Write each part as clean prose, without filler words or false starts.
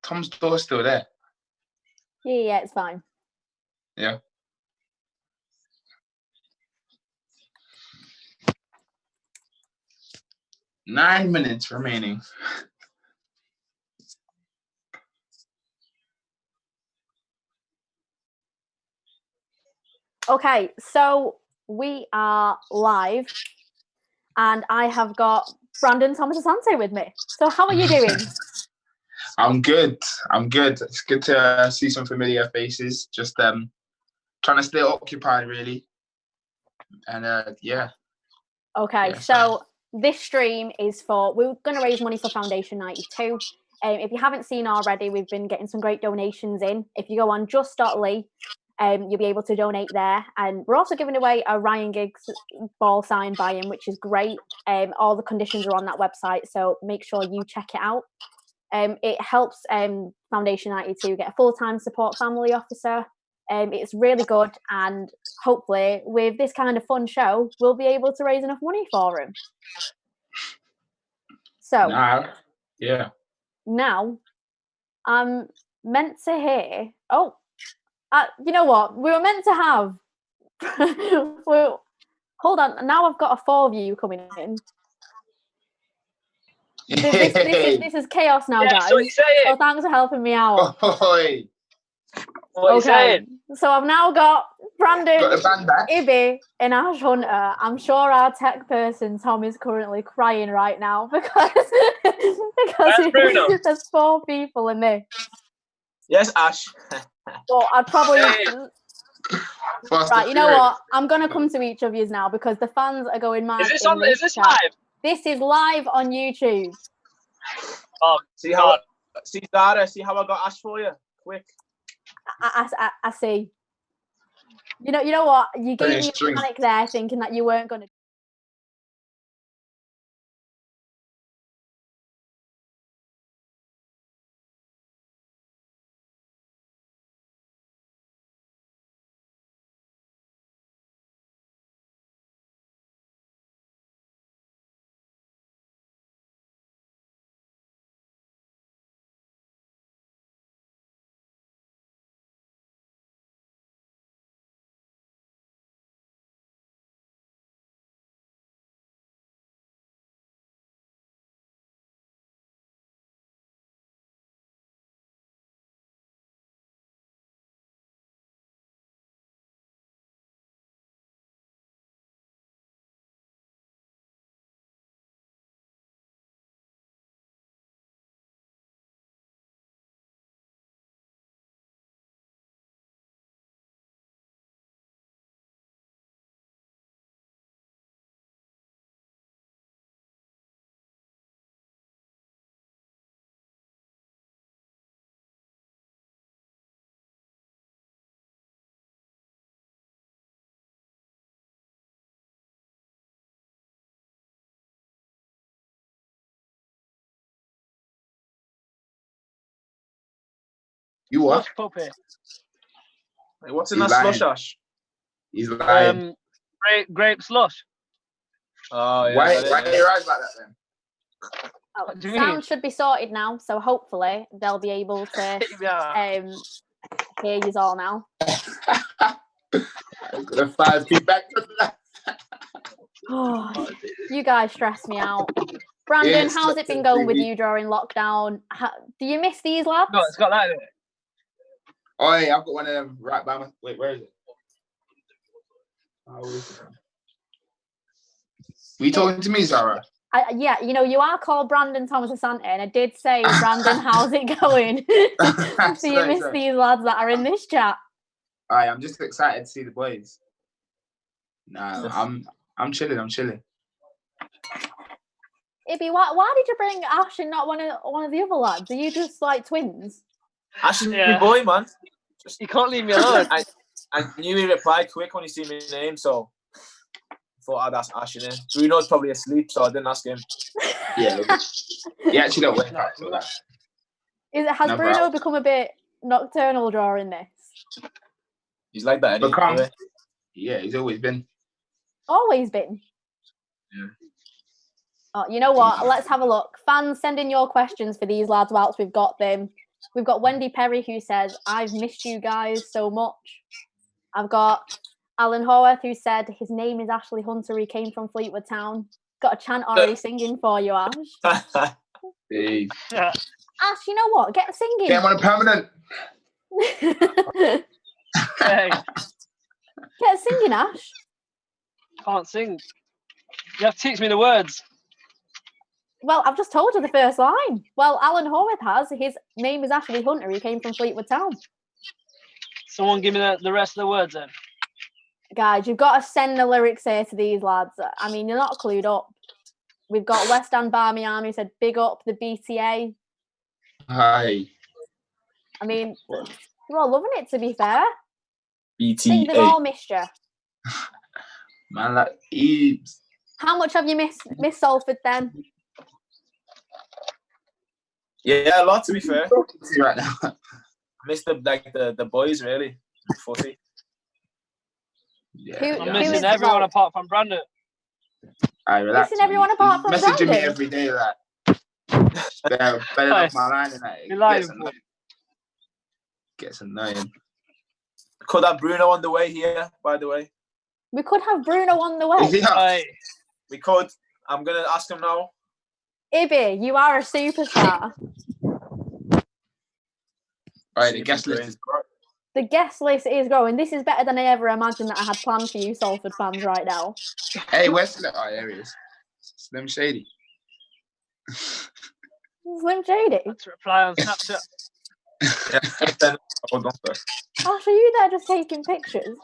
Tom's door's still there. Yeah, it's fine. Yeah. Nine minutes remaining. Okay, so we are live, and I have got Brandon Thomas Asante with me. So how are you doing? I'm good. It's good to see some familiar faces. Just trying to stay occupied, really. And yeah. Okay, Yeah, so this stream is we're going to raise money for Foundation 92. If you haven't seen already, we've been getting some great donations in. If you go on just.ly, you'll be able to donate there. And we're also giving away a Ryan Giggs ball sign buy-in, which is great. All the conditions are on that website, so make sure you check it out. It helps Foundation 92 get a full-time support family officer. It's really good, and hopefully with this kind of fun show, we'll be able to raise enough money for him. So now I'm meant to hear you know what, we were meant to have hold on, now I've got a 4 view coming in. This is chaos now, guys. So thanks for helping me out. What are you saying? So I've now got Brandon, Ibby, and Ash Hunter. I'm sure our tech person Tom is currently crying right now because there's 4 people in this. Yes, Ash. Well, I'd probably right. You know what? I'm gonna come to each of you now because the fans are going mad. Is this live? This is live on YouTube. Oh, see Zara, see how I got Ash for you? Quick. I see. You know what? You gave me a panic there, thinking that you weren't going to. You what? Puppy. Wait, what's in that slush, Ash? He's lying. Grape slush. Oh, yeah. Why are your eyes like that then? Sound should be sorted now, so hopefully they'll be able to hear you all now. I'm gonna 5 feet back to that. Oh, you guys stress me out. Brandon, how's it been going with you during lockdown? Do you miss these lads? No, it's got that in it. Oh, yeah, I've got one of them right by my... Wait, where is it? Were you talking to me, Zara? Yeah, you are called Brandon Thomas Asante, and I did say, Brandon, how's it going? Do you miss these lads that are in this chat? I'm just excited to see the boys. No, I'm chilling. Ibby, why did you bring Ash and not one of the other lads? Are you just like twins? Ash is my boy, man. You can't leave me alone. I knew he replied quick when he seen my name, so I thought I'd ask Ash in it. Bruno's probably asleep, so I didn't ask him. Yeah, he actually don't wake up for that. Has Bruno become a bit nocturnal during this? He's like that anyway. Yeah, he's always been. Always been? Yeah. Oh, you know what? Let's have a look. Fans, send in your questions for these lads whilst we've got them. We've got Wendy Perry who says, I've missed you guys so much. I've got Alan Haworth who said his name is Ashley Hunter. He came from Fleetwood Town. Got a chant already singing for you, Ash. Hey. Ash, you know what? Get singing. Get him on a permanent. Hey, Get singing, Ash. can't sing. You have to teach me the words. Well, I've just told you the first line. Well, Alan Haworth has. His name is Ashley Hunter. He came from Fleetwood Town. Someone give me the rest of the words then. Guys, you've got to send the lyrics here to these lads. I mean, you're not clued up. We've got West End Barmy who said, big up the BTA. Hi. I mean, they're all loving it, to be fair. I BTA. think they've all missed you. Man, like, Eves. How much have you missed Salford then? Yeah, a lot to be fair. Right now. I miss the boys really. Footy. Yeah, I'm Who missing is- everyone well- apart from Brandon. I relax. Missing everyone apart from Messaging me Brandon. every day, like. They're better off my line and that. You're lying, Gets annoying. Gets annoying. Could have Bruno on the way here, by the way. We could have Bruno on the way. Is he up? Hey, We could. I'm gonna ask him now. Ibby, you are a superstar. Right, the guest list is The guest list is growing. This is better than I ever imagined that I had planned for you, Salford fans, right now. Hey, where's Slim? Oh, there he is. Slim Shady. Slim Shady. let's reply on Snapchat. Hold on first. Ash, are you there just taking pictures?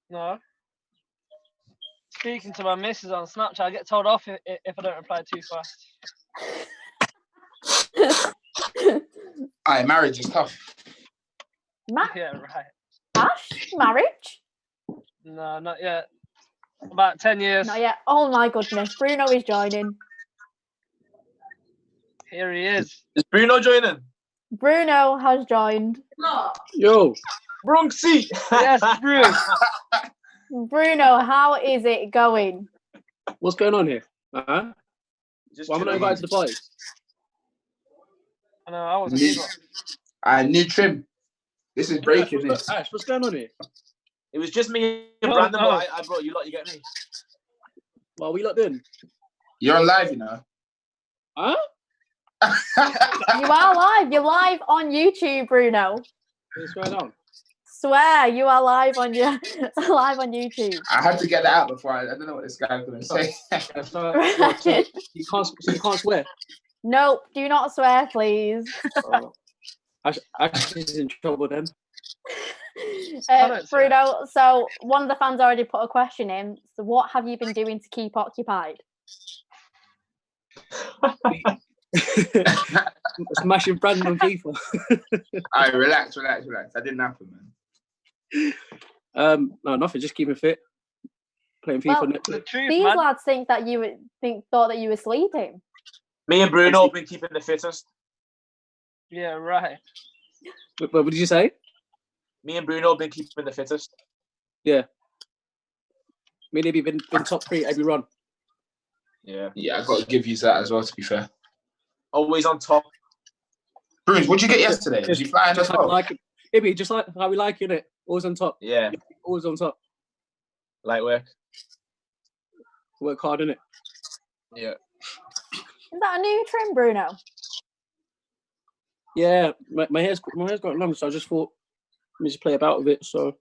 No. Speaking to my missus on Snapchat, I get told off if I don't reply too fast. Aye, marriage is tough. Yeah, right. Ash, marriage? No, not yet. About 10 years. Not yet. Oh my goodness, Bruno is joining. Here he is. Is Bruno joining? Bruno has joined. Yo, Bronxy. Yes, Bruce. Bruno, how is it going? what's going on here? Just Why am I not chilling. invited to the party? I know, I wasn't New, either. new trim. This is breaking this. Ash, what's going on here? It was just me and No, Brandon, no. but I brought you lot, you get me? What are we lot doing? You're on live, you know. Huh? You are live. You're live on YouTube, Bruno. What's going on? Swear, you are live on your live on YouTube. I had to get that out before I don't know what this guy's going to say. So you can't swear. Nope, do not swear, please. Oh. Ash is in trouble then. don't swear. Bruno, so one of the fans already put a question in. So what have you been doing to keep occupied? Smashing Brandon on FIFA. Alright, relax. That didn't happen, man. No, nothing. Just keeping fit. Playing FIFA Well, on The Netflix. truth, These man. lads think that you thought that you were sleeping. Me and Bruno have been keeping the fittest. Yeah, right. What did you say? Me and Bruno have been keeping the fittest. Me and Ibby been top 3 every run. Yeah. Yeah, I've got to give you that as well, to be fair. Always on top. Bruce, what'd you get yesterday? Did you fly in as Just how we well? like it. Ibby, just like how we like it, innit? Always on top. Yeah. Always on top. Light work. Work hard, innit? Yeah. Is that a new trim, Bruno? Yeah, my hair's got long, so I just thought let me just play about with it. So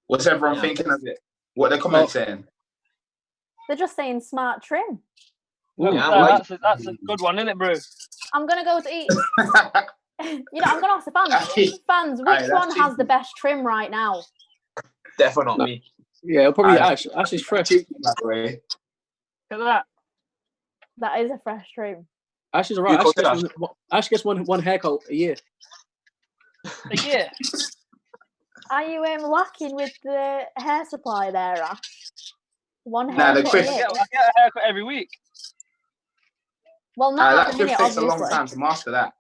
What's everyone Yeah. thinking of it? What are the comments saying? They're just saying smart trim. Ooh, Yeah, No, like- that's a good one, isn't it, Bruce? I'm gonna go to eat. I'm gonna ask the fans. Fans, Aye, which that's one has cheeky. the best trim right now? Definitely not No. me. yeah, it'll probably Aye. Ash. Ash is fresh. Cheeky, by the way. Look at that. That is a fresh trim. Ash is alright. You Ash gets one haircut a year. Yeah. Are you lacking with the hair supply there, Ash? One Nah, the haircut quick- a I year. get a haircut every week. Well, not at That the shift minute, takes a long obviously. time to master that.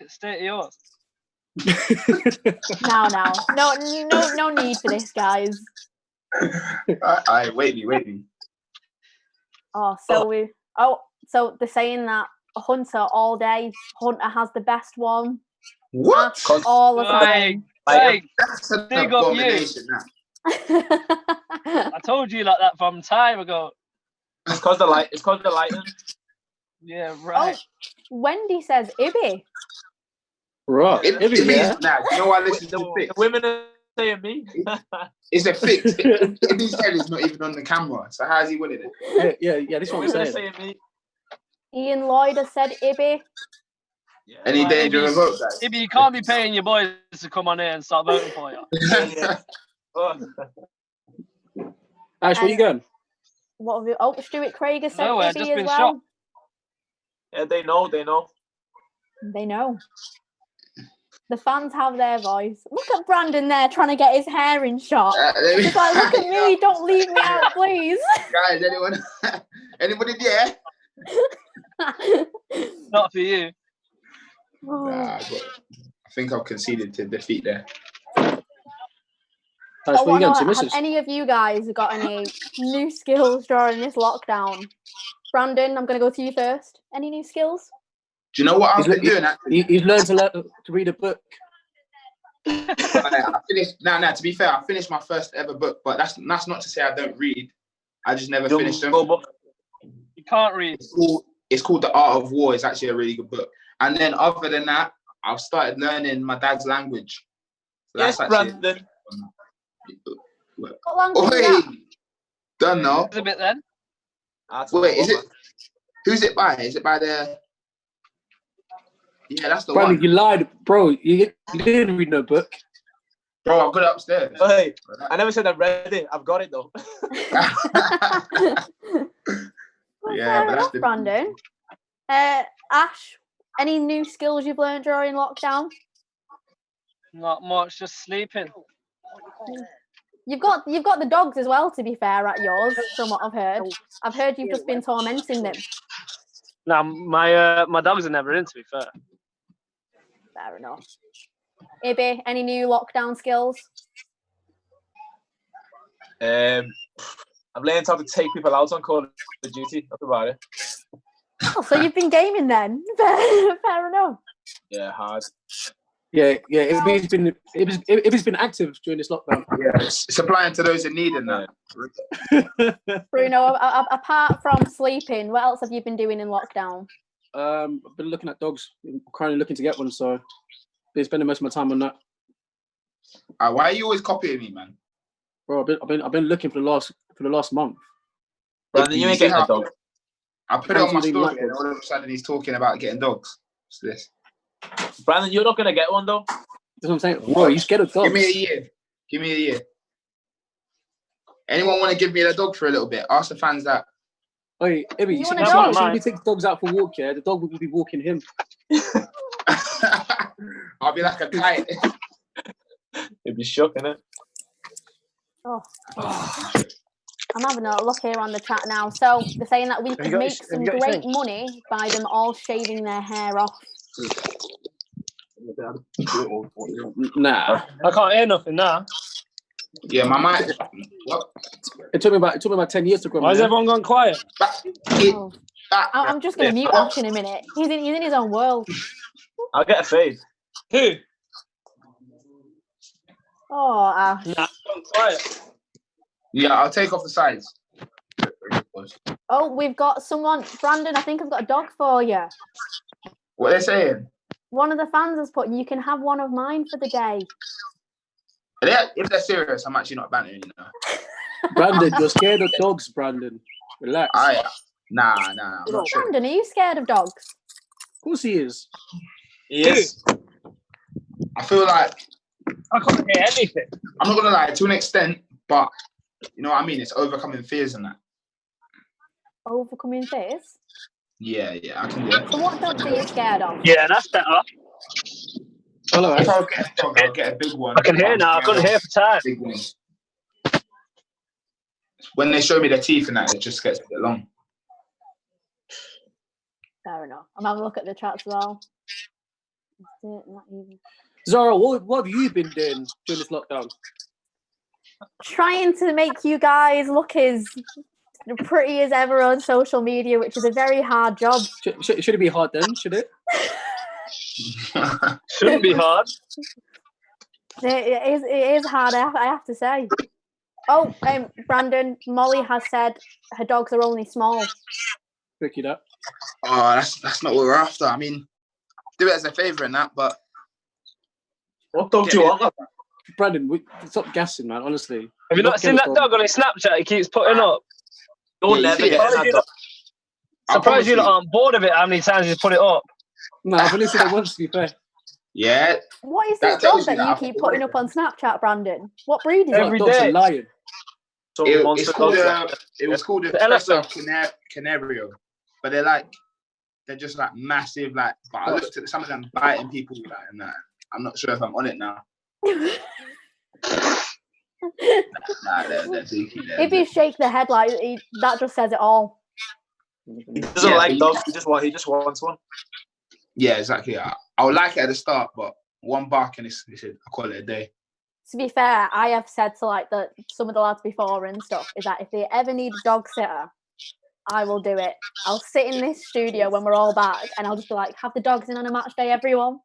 State of yours. Now, no need for this, guys. Alright, wait me. So they're saying that Hunter all day. Hunter has the best one. What? All the time. Hey, That's an big up you. abomination. That. I told you like that from time ago. It's cause the light. It's cause the lighting. Yeah, right. Wendy says Ibby. Right. Yeah. Nah, you know why this is The a fix? women are saying me. It's a fix. Ibby's head is not even on the camera, so how's he winning it? Yeah. This The one I'm women are saying. saying me. Ian Lloyd has said Ibby. Yeah. Any Right, danger of a vote, guys? Ibby, you can't be paying your boys to come on here and start voting for you. Yeah. Oh. Ash, where you going? What have you? Oh, Stuart Craig has said Nowhere, Ibby just as been well. shot. Yeah, they know. They know. The fans have their voice. Look at Brandon there trying to get his hair in shot. He's like, look at me, don't leave me out, please. Guys, anybody there? Not for you. Nah, I think I've conceded to defeat there. Ash, where you going? To Have missus? any of you guys got any new skills during this lockdown? Brandon, I'm going to go to you first. Any new skills? Do you know what I've been doing? He's learned to read a book. I finished. To be fair, I finished my first ever book, but that's not to say I don't read. I just never finished them. You can't read. It's called The Art of War. It's actually a really good book. And then other than that, I've started learning my dad's language. So Yes, Brandon. What language is that? Done now. A bit then. Wait, is it? Who's it by? Is it by the? Yeah, that's the Brandon, one. you lied, bro. You didn't read no book. Bro, I've got it upstairs. Hey, I never said I've read it. I've got it though. Well, Yeah, fair but that's enough, the- Brandon. Ash, any new skills you've learned during lockdown? Not much, just sleeping. You've got the dogs as well, to be fair, at yours, from what I've heard. I've heard you've just been tormenting them. Nah, my dogs are never in, to be fair. Fair enough. Ibby, any new lockdown skills? I've learned how to take people out on Call of Duty. That's about it. Oh, so you've been then? Fair enough. Yeah, hard. Yeah. It's been active during this lockdown. Yeah, supplying to those in need and that. Bruno, apart from sleeping, what else have you been doing in lockdown? I've been looking at dogs. I'm currently looking to get one, so been spending most of my time on that. Why are you always copying me, man? Bro, I've been looking for the last month. Brandon, you ain't getting a dog. I put it on my Fancy story, doing and all of a sudden he's talking about getting dogs. What's this? Brandon, you're not gonna get one though. That's what I'm saying. Bro, you scared of dogs? Give me a year. Anyone want to give me a dog for a little bit? Ask the fans that. Hey, Ibby, You see, want a dog? when he takes dogs out for a walk, yeah, the dog will be walking him. I'll be like a kite. It'd be shook, innit? Oh. I'm having a look here on the chat now. So they're saying that we could make some great money by them all shaving their hair off. Nah. I can't hear nothing now. Yeah, my mind. What? It took me about 10 years to grow. Why has everyone gone quiet? Oh. I'm just going to mute Ash in a minute. He's in his own world. I'll get a fade. Who? Oh, Ash. Nah, gone quiet. Yeah, I'll take off the sides. Oh, we've got someone. Brandon, I think I've got a dog for you. What they're saying? One of the fans has put, you can have one of mine for the day. If they're serious, I'm actually not bantering, you know. Brandon, you're scared of dogs, Brandon. Relax. Nah, I'm not sure. Brandon, are you scared of dogs? Of course he is. Yes. I feel like I can't hear anything. I'm not gonna lie to an extent, but you know what I mean. It's overcoming fears and that. Overcoming fears? Yeah, I can do it. So what dogs are you scared of? Yeah, that's better. Hello, If Ash. I get a dog, I'll get a big one. I can hear now. I couldn't hear for time. Big ones. When they show me their teeth and that, it just gets a bit long. Fair enough. I'm having a look at the chat as well. Not even. Zara, what have you been doing during this lockdown? Trying to make you guys look as pretty as ever on social media, which is a very hard job. Should it be hard then? Should it? Shouldn't be hard. It is hard, I have to say. Oh, Brandon, Molly has said her dogs are only small. Pick it up. Oh, that's not what we're after. I mean, do it as a favour and that, but What dog do you want? Brandon, stop gassing, man. Honestly. Have you not seen that dog on his Snapchat? He keeps putting up. Don't Yeah, never you see get it. that dog. Surprised you lot aren't bored of it. How many times he's put it up? No, I've only seen it once, to be fair. Yeah. What is That this dog tells that you you that keep I'm putting up on Snapchat, Brandon? What breed is Every it? Dog's day. a lion. Some It monster was called dogs. it was called a The elephant. Canario, but they're just like massive. Like, but I looked at some of them biting people like, and that. I'm not sure if I'm on it now. Nah, they're beaky. If you shake the head like that, just says it all. He doesn't Yeah, like but dogs. He just wants one. Yeah, exactly. I would like it at the start, but one bark and I call it a day. To be fair, I have said to like some of the lads before and stuff is that if they ever need a dog sitter, I will do it. I'll sit in this studio when we're all back, and I'll just be like, have the dogs in on a match day, everyone,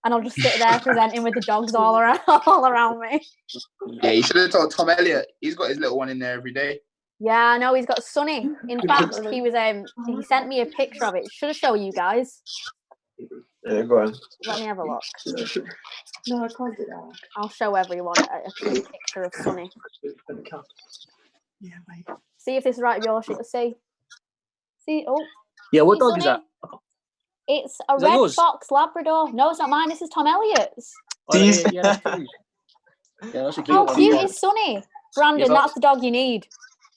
and I'll just sit there presenting with the dogs all around me. Yeah, you should have told Tom Elliott. He's got his little one in there every day. Yeah, I know he's got Sonny. In fact, he sent me a picture of it. Should have shown you guys. Yeah, go on. Let me have a look. No, I can't do that. I'll show everyone a cute picture of Sonny. Yeah, mate. See if this is right with your shit. See. Oh. Yeah, what See, dog is Sonny? that? It's a Is that red yours? fox Labrador. No, it's not mine. This is Tom Elliott's. Oh, yeah, that's cute. Yeah, that's a cute How one. cute is Sonny? Brandon, Yeah, but- that's the dog you need.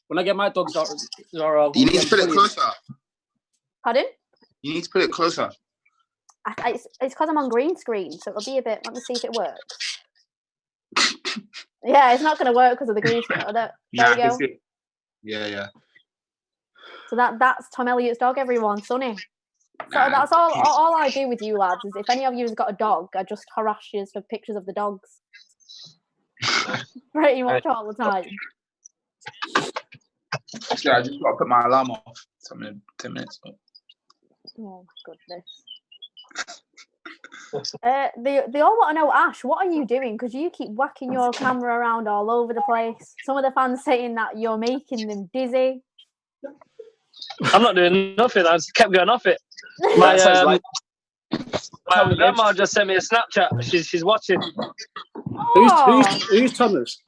When I get my dogs, You need to put it closer. Pardon? You need to put it closer. It's because I'm on green screen, so it'll be a bit. Let me see if it works. Yeah, it's not going to work because of the green screen. There Nah, we go. Yeah. So that's Tom Elliott's dog, everyone, Sonny. So Nah, that's all I do with you lads is if any of you's got a dog, I just harass you for pictures of the dogs. Pretty much all the time. Actually, I just got to put my alarm off. 10 minutes. Oh goodness. They all want to know, Ash, what are you doing? Because you keep whacking your camera around all over the place. Some of the fans saying that you're making them dizzy. I'm not doing nothing. I just kept going off it. That sounds like My grandma just sent me a Snapchat. She's watching. Oh, Who's Thomas?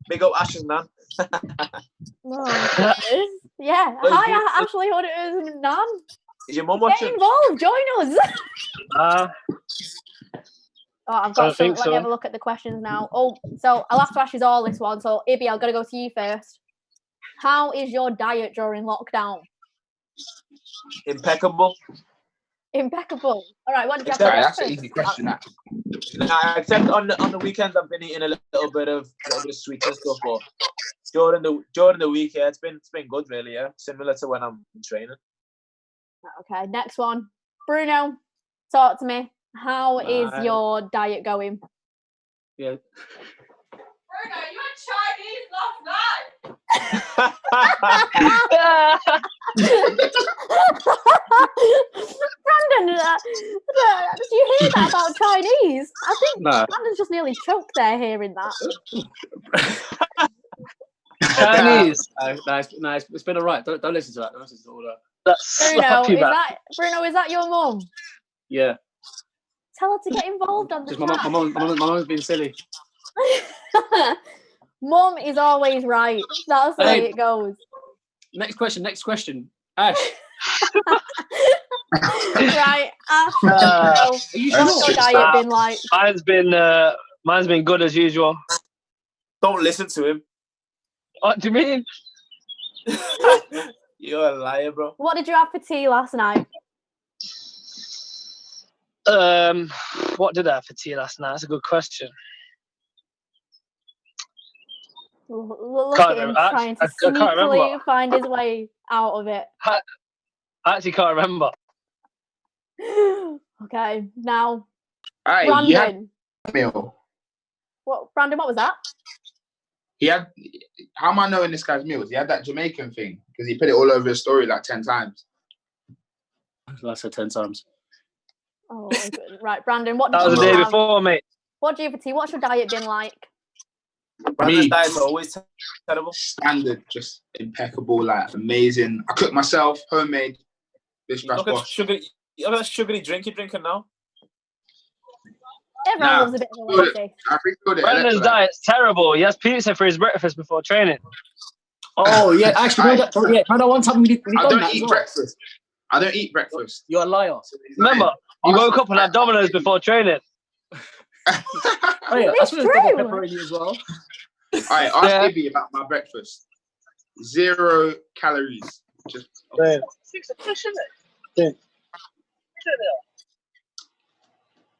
big up Ash's man. oh goodness. Yeah. Hi, Ashley Hunters and Nan. Is your mum Get watching? involved. Join us. Uh, Oh, I've I got some. think Let so. me have a look at the questions now. Oh, so I'll have to ask you all this one. So, Ibby, I've got to go to you first. How is your diet during lockdown? Impeccable. Impeccable. All right, what did you have Except- for Right, that's breakfast? an easy question. That. Nah, except on the weekend, I've been eating a little bit of sweets and stuff. But during the week, yeah, it's been good, really. Yeah, similar to when I'm training. Okay, next one. Bruno, talk to me. How is Bye. your diet going? Yeah. Bruno, you had Chinese last night. Brandon, did you hear that about Chinese? I think No. Brandon's just nearly choked there hearing that. Chinese. Nice. It's been alright. Don't listen to that. Don't listen to all that. That Bruno, slap you back. Is that your mum? Yeah. Tell her to get involved on the Just my mum's being silly. Mum is always right. That's the way it goes. Next question. Ash. Right, Ash. Are you What's sure? your diet been like? Mine's been good as usual. Don't listen to him. What do you mean? You're a liar, bro. What did you have for tea last night? What did I have for tea last night? That's a good question. Look Can't at him remember. trying to I can't sneakily remember. find his way out of it. I actually can't remember. Okay, now Aye, you had Brandon. a meal. What, Brandon? What was that? He had. How am I knowing this guy's meals? He had that Jamaican thing because he put it all over his story like 10 times. I said 10 times. Oh, good. Right, Brandon, what That did was you the day have? before, mate. What do you have for tea? What's your diet been like? Brandon's Me. diet's always terrible. Standard, just impeccable, like amazing. I cook myself, homemade. This Look at that sugary drink you're drinking now. Everyone Nah, loves a bit of a latte. I refilled it. Brandon's electrolyte. diet's terrible. He has pizza for his breakfast before training. Oh, yeah. Actually, no, that one time we I done don't that as eat well. breakfast. I don't eat breakfast. You're a liar. Remember, you woke up and had Domino's before training. Oh, yeah. I It's suppose double true. pepperoni as well. Alright, ask Yeah. Ibby about my breakfast. 0 calories. Just Yeah. Who's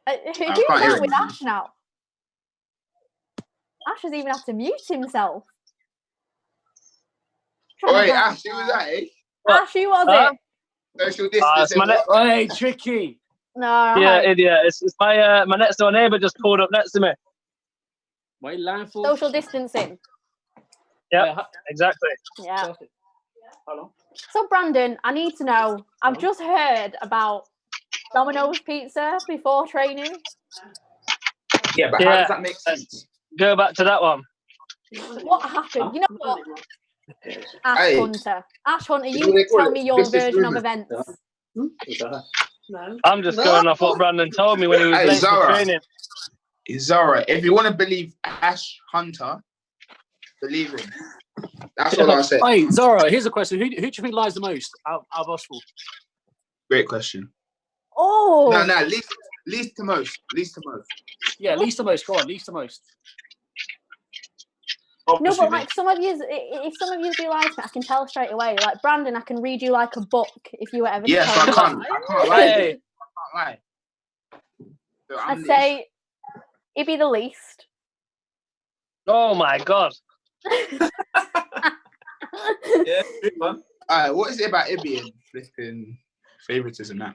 can't hear that with him. Ash now? Ash has even had to mute himself. Oh wait, Ash, who was that, eh? Ash, who was it? Social distance. It's my what? Hey, tricky. No, Yeah, right. idiot. It's my next door neighbour just pulled up next to me. Why you lying for? Social distancing. Yeah, exactly. Yeah. Hello. So, Brandon, I need to know. I've just heard about Domino's pizza before training. Yeah, but how Yeah. does that make sense? Go back to that one. What happened? You know what? Ash Hey. Hunter. Ash Hunter, You know you what they call tell it? me your This is version of rumours. events. No. I'm just going off what Brandon told me when he was Hey, late for Zara. training. Zara, if you want to believe Ash Hunter, believe him. That's all I'll say. Hey, Zara, here's a question. Who do you think lies the most out of us four? Great question. Oh. No, least to most. Least to most. Yeah, least to most. Go on, least to most. No, Obviously, but like some of you, if some of you do lie to me, I can tell straight away. Like Brandon, I can read you like a book if you were ever. Yeah, so I can't lie. Hey. I can't lie. So I'd say it'd be the least. Oh my God. yeah, good man. What is it about Ibby and flipping favoritism now?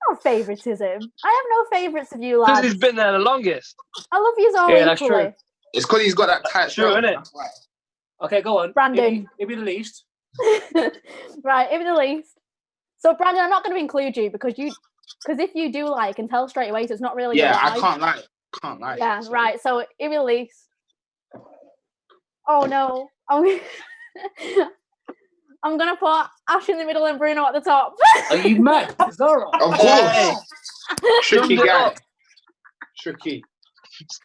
No favoritism. I have no favorites of you Because lads. he's been there the longest. I love you all Yeah, that's equally. true. It's because he's got that tight True, throat. innit? That's why. Okay, go on. Brandon. It'd be the least. Right, it'd be the least. So Brandon, I'm not going to include you because if you do lie, I can tell straight away. So it's not really Yeah, a lie. I can't lie. Can't lie. Yeah, So- right. So it'd be the least. Oh no. I'm gonna put Ash in the middle and Bruno at the top. Are you mad, Zara? Of course. Hey. Tricky Summed it guy. up. Tricky.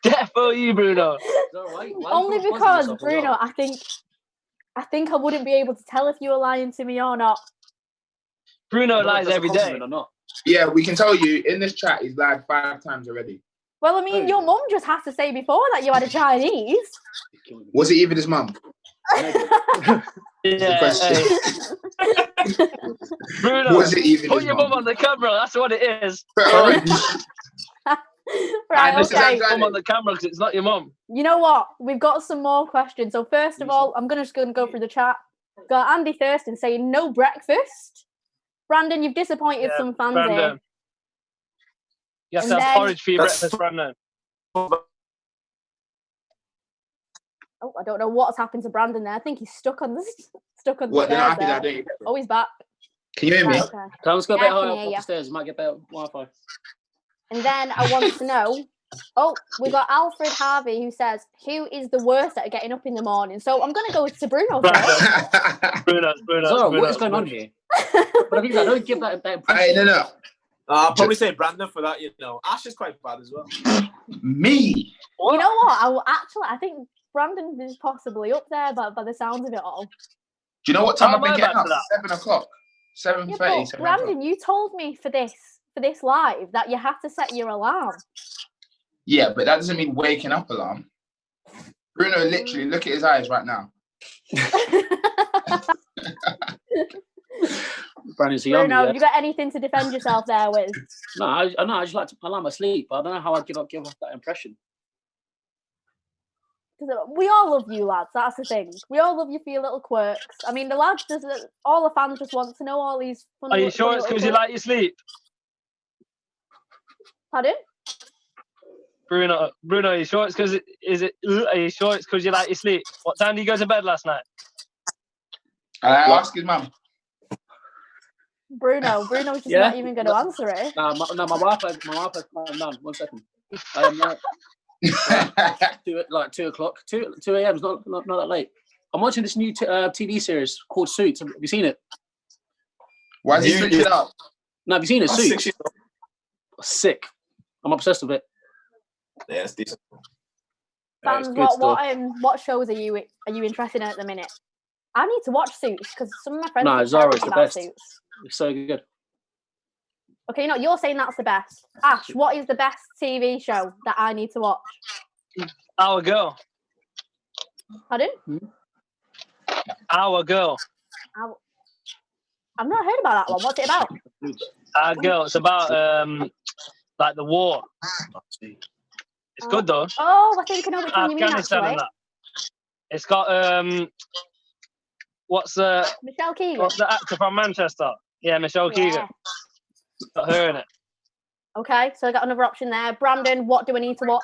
Defo you, Bruno. Zara, why Only you because yourself as Bruno, well? I think I wouldn't be able to tell if you were lying to me or not. Bruno I don't know if lies that's a every day. compliment or not. Yeah, we can tell you in this chat he's lied 5 times already. Well, I mean, Who? your mum just had to say before that you had a Chinese. Was it even his mum? Yeah, question. hey. Bruno, Was it even put his your mum? mum on the camera. That's what it is. Right, this is okay. exactly- Mum on the camera because it's not your mum. You know what? We've got some more questions. So first of all, I'm just going to go through the chat. Got Andy Thurston saying no breakfast. Brandon, you've disappointed Yeah, some fans Brandon. here. You have And to have then- porridge for your That's- breakfast, Brandon. Oh, I don't know what's happened to Brandon there. I think he's stuck on the What? They're not stairs happy that I there. don't eat breakfast. Oh, he's back. Can you hear me? Right, okay. Can I just go a Yeah, bit I higher can up hear ya. the stairs? Might get better Wi-Fi. And then I want to know. Oh, we got Alfred Harvey who says, "Who is the worst at getting up in the morning?" So I'm going to go to Bruno first. Bruno. Zara, what is going on here? But I mean, I don't give that impression. Hey, no. I'll probably say Brandon for that. You know, Ash is quite bad as well. Me. You know what? I think Brandon is possibly up there, but by the sounds of it all. Do you know what time How I've been am I getting back up? to that? 7 o'clock. 7:30. Yeah, 7 but o'clock. Brandon, you told me for this live that you have to set your alarm. Yeah, but that doesn't mean waking up alarm. Bruno, literally, look at his eyes right now. Brandon's a young. Bruno, have you got anything to defend yourself there with? No, I just like my sleep. I don't know how I give off that impression. 'Cause we all love you, lads. That's the thing. We all love you for your little quirks. I mean, the lads, all the fans just want to know all these. Funny, Are you sure funny it's little because you quirks. like your sleep? Pardon? Bruno, are you sure it's because are you sure it's because you like your sleep? What time did you go to bed last night? Ask his mum. Bruno's just not even going to answer it. My wife has calmed down. 1 second. 2 o'clock. 2 a.m. is not that late. I'm watching this new TV series called Suits. Have you seen it? Why is he switching up? No, have you seen it? Suits. Sick. I'm obsessed with it. Yeah, it's decent. Fans, what shows are you interested in at the minute? I need to watch Suits because some of my friends keep Zara telling is me the about best. Suits. It's so good. Okay, you're saying that's the best. Ash, what is the best TV show that I need to watch? Our Girl. Pardon? Our Girl. I've not heard about that one. What's it about? Our Girl. It's about like the war. It's good though. Oh, I think I know which one you mean Afghanistan actually. and that. It's got Michelle Keegan. what's the actor from Manchester? Yeah, Michelle Keegan. Got her in it. Okay, so I got another option there. Brandon, what do I need to watch?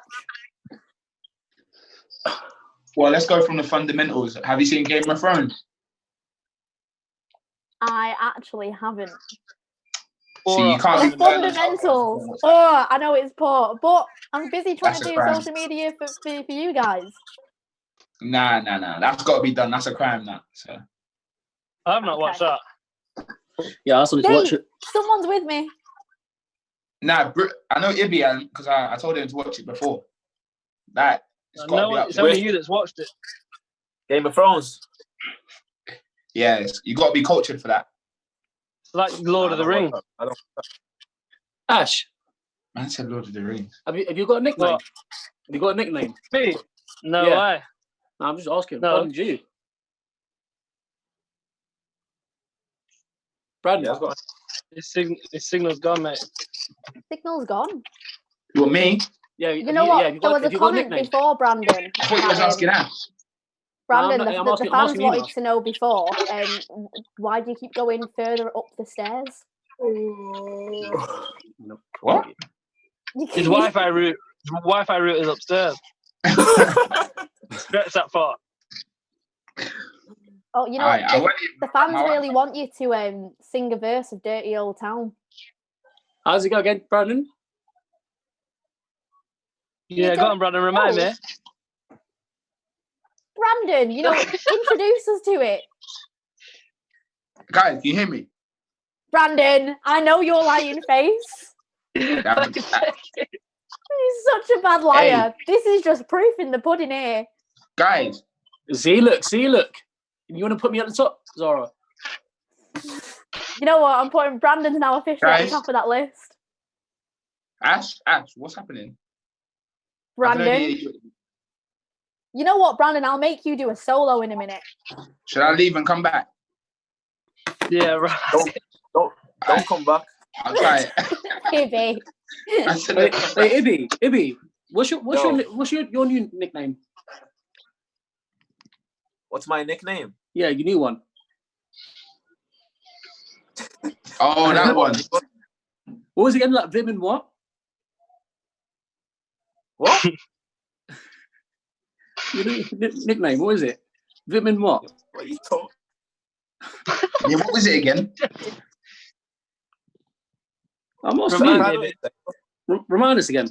Well, let's go from the fundamentals. Have you seen Game of Thrones? I actually haven't. See, you can't. The fundamentals. Oh, I know it's poor, but I'm busy trying to do social media for you guys. Nah. That's got to be done. That's a crime, that. So. I've not watched that. Yeah, I also need to watch it. Someone's with me. Nah, I know Ibby, because I told him to watch it before. That it's got to be up. It's only you that's watched it. Game of Thrones. Yes, you got to be cultured for that. It's like Lord of the Rings. Ash, Man said Lord of the Rings. have you got a nickname? What? Have you got a nickname? Me? No Yeah. way. No, I'm just asking. No. You. Brandon. Yeah, His signal's gone, mate. Signal's gone. You want me? Yeah, You know what? There was a comment before, Brandon. I thought you was asking that. Brandon, No, the fans wanted to know before, why do you keep going further up the stairs? What? His Wi-Fi route is upstairs. Stretch that far. Oh, you know, the fans really want you to sing a verse of Dirty Old Town. How's it go again, Brandon? Yeah, go on, Brandon. Remind me. Brandon, introduce us to it. Guys, can you hear me? Brandon, I know your lying face. He's such a bad liar. Hey. This is just proof in the pudding here. Guys. See, look. You want to put me at the top, Zara? You know what? I'm putting Brandon's now officially at the top of that list. Ash, what's happening? Brandon. You know what, Brandon? I'll make you do a solo in a minute. Should I leave and come back? Yeah, right. Don't come back. I'll try it. Ibby. Hey, Ibby. What's your new nickname? What's my nickname? Yeah, your new one. Oh, that one. What was it again? Like Vim and what? What? Your nickname, what is it? Vim and what? What are you talking? Yeah, what was it again? I'm not remind us again.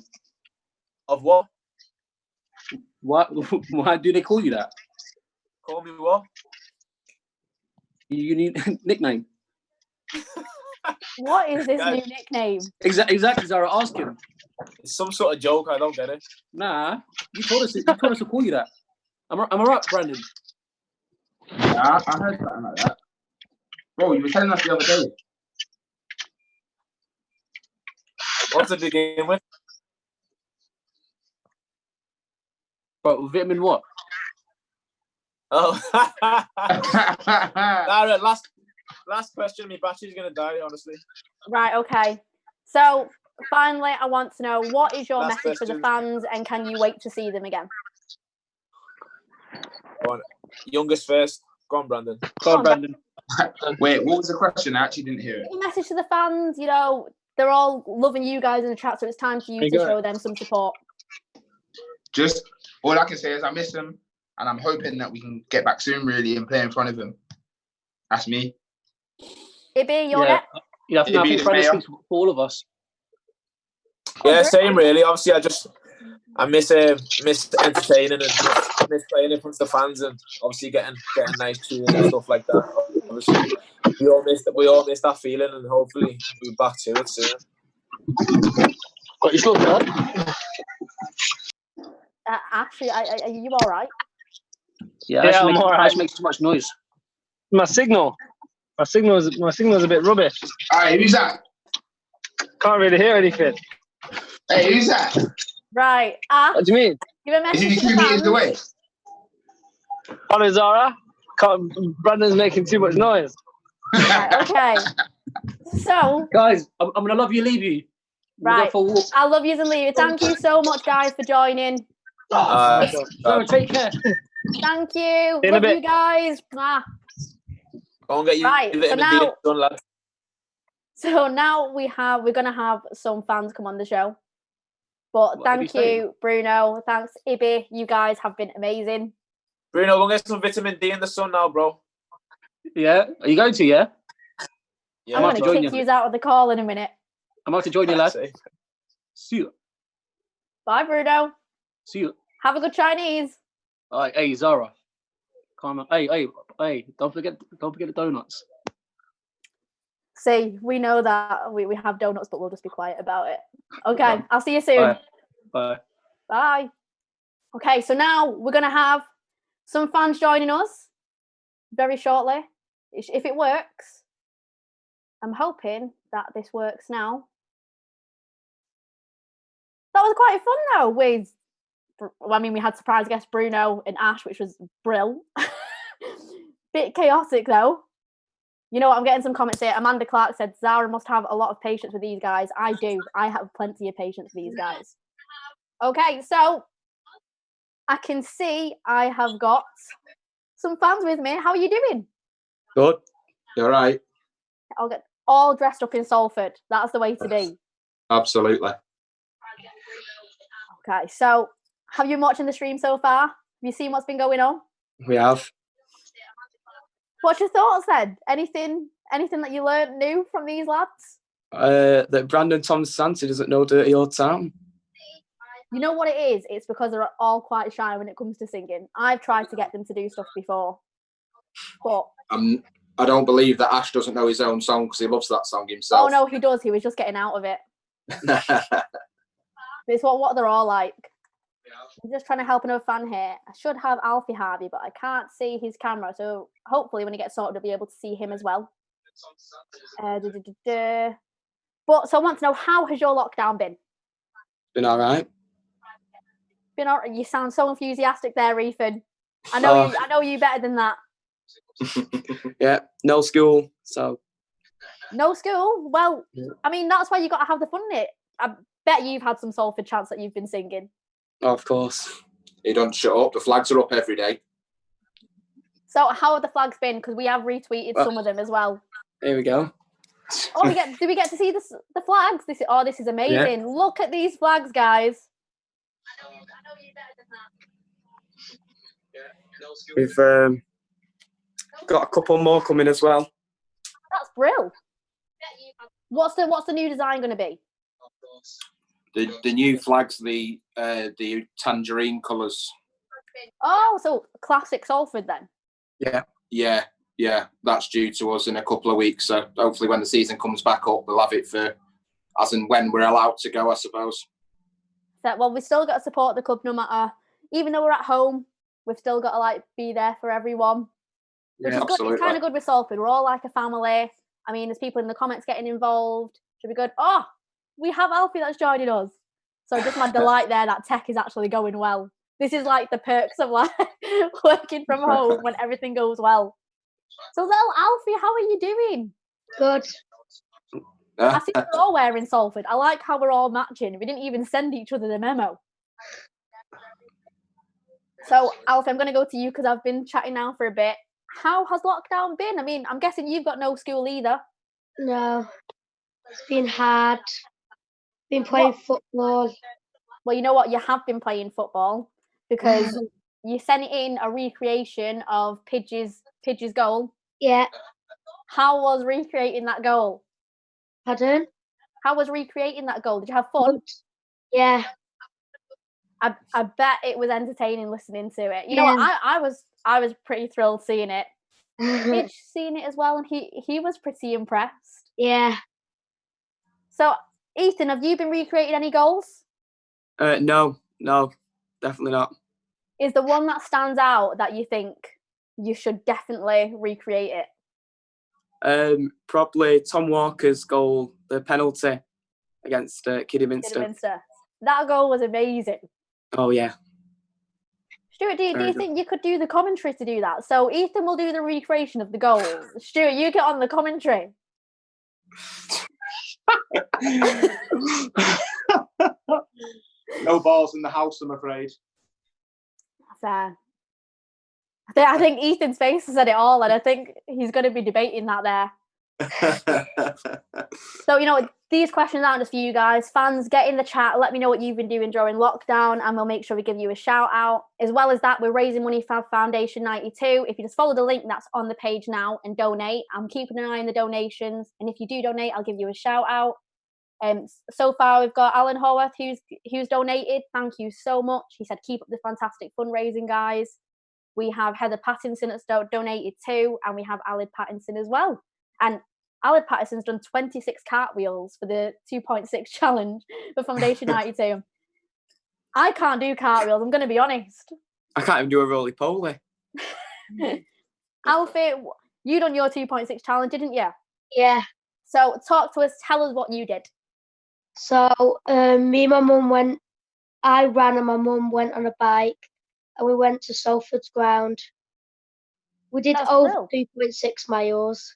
Of what? Why do they call you that? Call me what? You need nickname. What is this new nickname? Exactly, Zara. Ask him. It's some sort of joke. I don't get it. Nah, you told us to call you that. Am I right, Brandon? Yeah, I heard something like that. Bro, you were telling us the other day. What's it begin with? Bro, vitamin what? Oh. Nah, last question. My battery's gonna die, honestly. Right. Okay. So finally, I want to know, what is your message question. for the fans, and can you wait to see them again? Go on. Youngest first. Go on, Brandon. Wait, what was the question? I actually didn't hear it. A message to the fans. They're all loving you guys in the chat, so it's time for you to show them some support. just all I can say is I miss them, and I'm hoping that we can get back soon, really, and play in front of them. That's me. Ibby, you're next. Yeah, I think Brandon speaks for all of us. Yeah, same really. Obviously, I miss entertaining and miss playing in front of the fans, and obviously getting nice cheering and stuff like that. Obviously, we all miss that feeling, and hopefully we'll be back to it soon. Got your slow card? Ashley, are you all right? Yeah, I'm all right. Ash makes too much noise. My signal's a bit rubbish. All right, who's that? Can't really hear anything. Hey, who's that? Right. Ash, What do you mean? give a Is message he to the 2 meters fans. away? Hello, Zara. Brandon's making too much noise. Right, okay. So, Guys, I'm gonna love you, leave you. right. For a walk. I love you and leave you. Thank you so much, guys, for joining. Zara, take care. Thank you. In a Love bit. you guys. Mwah. Go and get your Right, so vitamin now- D done, lad. So now we're gonna have some fans come on the show. But thank you, Bruno. Thanks, Ibby. You guys have been amazing. Bruno, go and get some vitamin D in the sun now, bro. Yeah, are you going to? Yeah, Yeah, I'm have gonna to join kick you. you out of the call in a minute. I'm about to join you, lad. See you. Bye, Bruno. See you. Have a good Chinese. All right, hey Zara, calm on. Hey, don't forget the donuts. See, we know that we have donuts, but we'll just be quiet about it. Okay, I'll see you soon. Bye. Bye. Okay, so now we're going to have some fans joining us very shortly. If it works, I'm hoping that this works now. That was quite fun though we had surprise guests Bruno and Ash, which was brill. Bit chaotic though. You know what, I'm getting some comments here. Amanda Clark said, Zara must have a lot of patience with these guys. I do. I have plenty of patience for these guys. Okay, so I can see I have got some fans with me. How are you doing? Good. You're right. I'll get all dressed up in Salford. That's the way to be. Absolutely. Okay, so have you been watching the stream so far? Have you seen what's been going on? We have. What's your thoughts then? Anything that you learned new from these lads? That Brandon Thompson doesn't know Dirty Old Town. You know what it is? It's because they're all quite shy when it comes to singing. I've tried to get them to do stuff before, but I don't believe that Ash doesn't know his own song because he loves that song himself. oh no, he does. He was just getting out of it. It's what they're all like. I'm just trying to help another fan here. I should have Alfie Harvey, but I can't see his camera. So hopefully when he gets sorted, I'll be able to see him as well. But so I want to know, how has your lockdown been? Been all right. Been all right. You sound so enthusiastic there, Ethan. I know you better than that. Yeah, no school, so. No school? Well, I mean, that's why you got to have the fun in it. I bet you've had some Salford chants that you've been singing. Oh, of course. He don't shut up. The flags are up every day. So how have the flags been? Because we have retweeted some of them as well. Here we go. Oh, do we get to see the flags? This is amazing. Yeah. Look at these flags, guys. I know you better than that. We've got a couple more coming as well. That's brilliant. What's the new design going to be? The new flags, the tangerine colours. Oh, so classic Salford then. Yeah. That's due to us in a couple of weeks. So hopefully, when the season comes back up, we'll have it for as and when we're allowed to go, I suppose. Well, we still got to support the club no matter. Even though we're at home, we've still got to be there for everyone. Which is absolutely. Good. It's kind of good with Salford. We're all like a family. I mean, there's people in the comments getting involved. Should be good. Oh, we have Alfie that's joining us. So just my delight there that tech is actually going well. This is like the perks of working from home when everything goes well. So little Alfie, how are you doing? Good. I see we're all wearing Salford. I like how we're all matching. We didn't even send each other the memo. So Alfie, I'm going to go to you because I've been chatting now for a bit. How has lockdown been? I mean, I'm guessing you've got no school either. No. It's been hard. Been playing football. Well, you know what? You have been playing football because you sent in a recreation of Pidge's goal. Yeah. How was recreating that goal? Pardon? How was recreating that goal? Did you have fun? Yeah. I bet it was entertaining listening to it. You know what? I was pretty thrilled seeing it. Pidge seen it as well, and he was pretty impressed. Yeah. So, Ethan, have you been recreating any goals? No, definitely not. Is the one that stands out that you think you should definitely recreate it? Probably Tom Walker's goal, the penalty against Kidderminster. That goal was amazing. Oh yeah. Stuart, do you think you could do the commentary to do that? So Ethan will do the recreation of the goal. Stuart, you get on the commentary. No balls in the house, I'm afraid. Fair. I think Ethan's face has said it all, and I think he's going to be debating that there. So, these questions aren't just for you guys. Fans, get in the chat. Let me know what you've been doing during lockdown, and we'll make sure we give you a shout out. As well as that, we're raising money for Foundation 92. If you just follow the link that's on the page now and donate, I'm keeping an eye on the donations. And if you do donate, I'll give you a shout out. So far, we've got Alan Haworth, who's donated. Thank you so much. He said, keep up the fantastic fundraising, guys. We have Heather Pattinson that's donated too, and we have Alid Pattinson as well. And Alid Pattinson's done 26 cartwheels for the 2.6 challenge for Foundation 92. I can't do cartwheels, I'm going to be honest. I can't even do a roly-poly. Alfie, you done your 2.6 challenge, didn't you? Yeah. So talk to us, tell us what you did. So me and my mum I ran and my mum went on a bike and we went to Salford's ground. We did over 2.6 miles.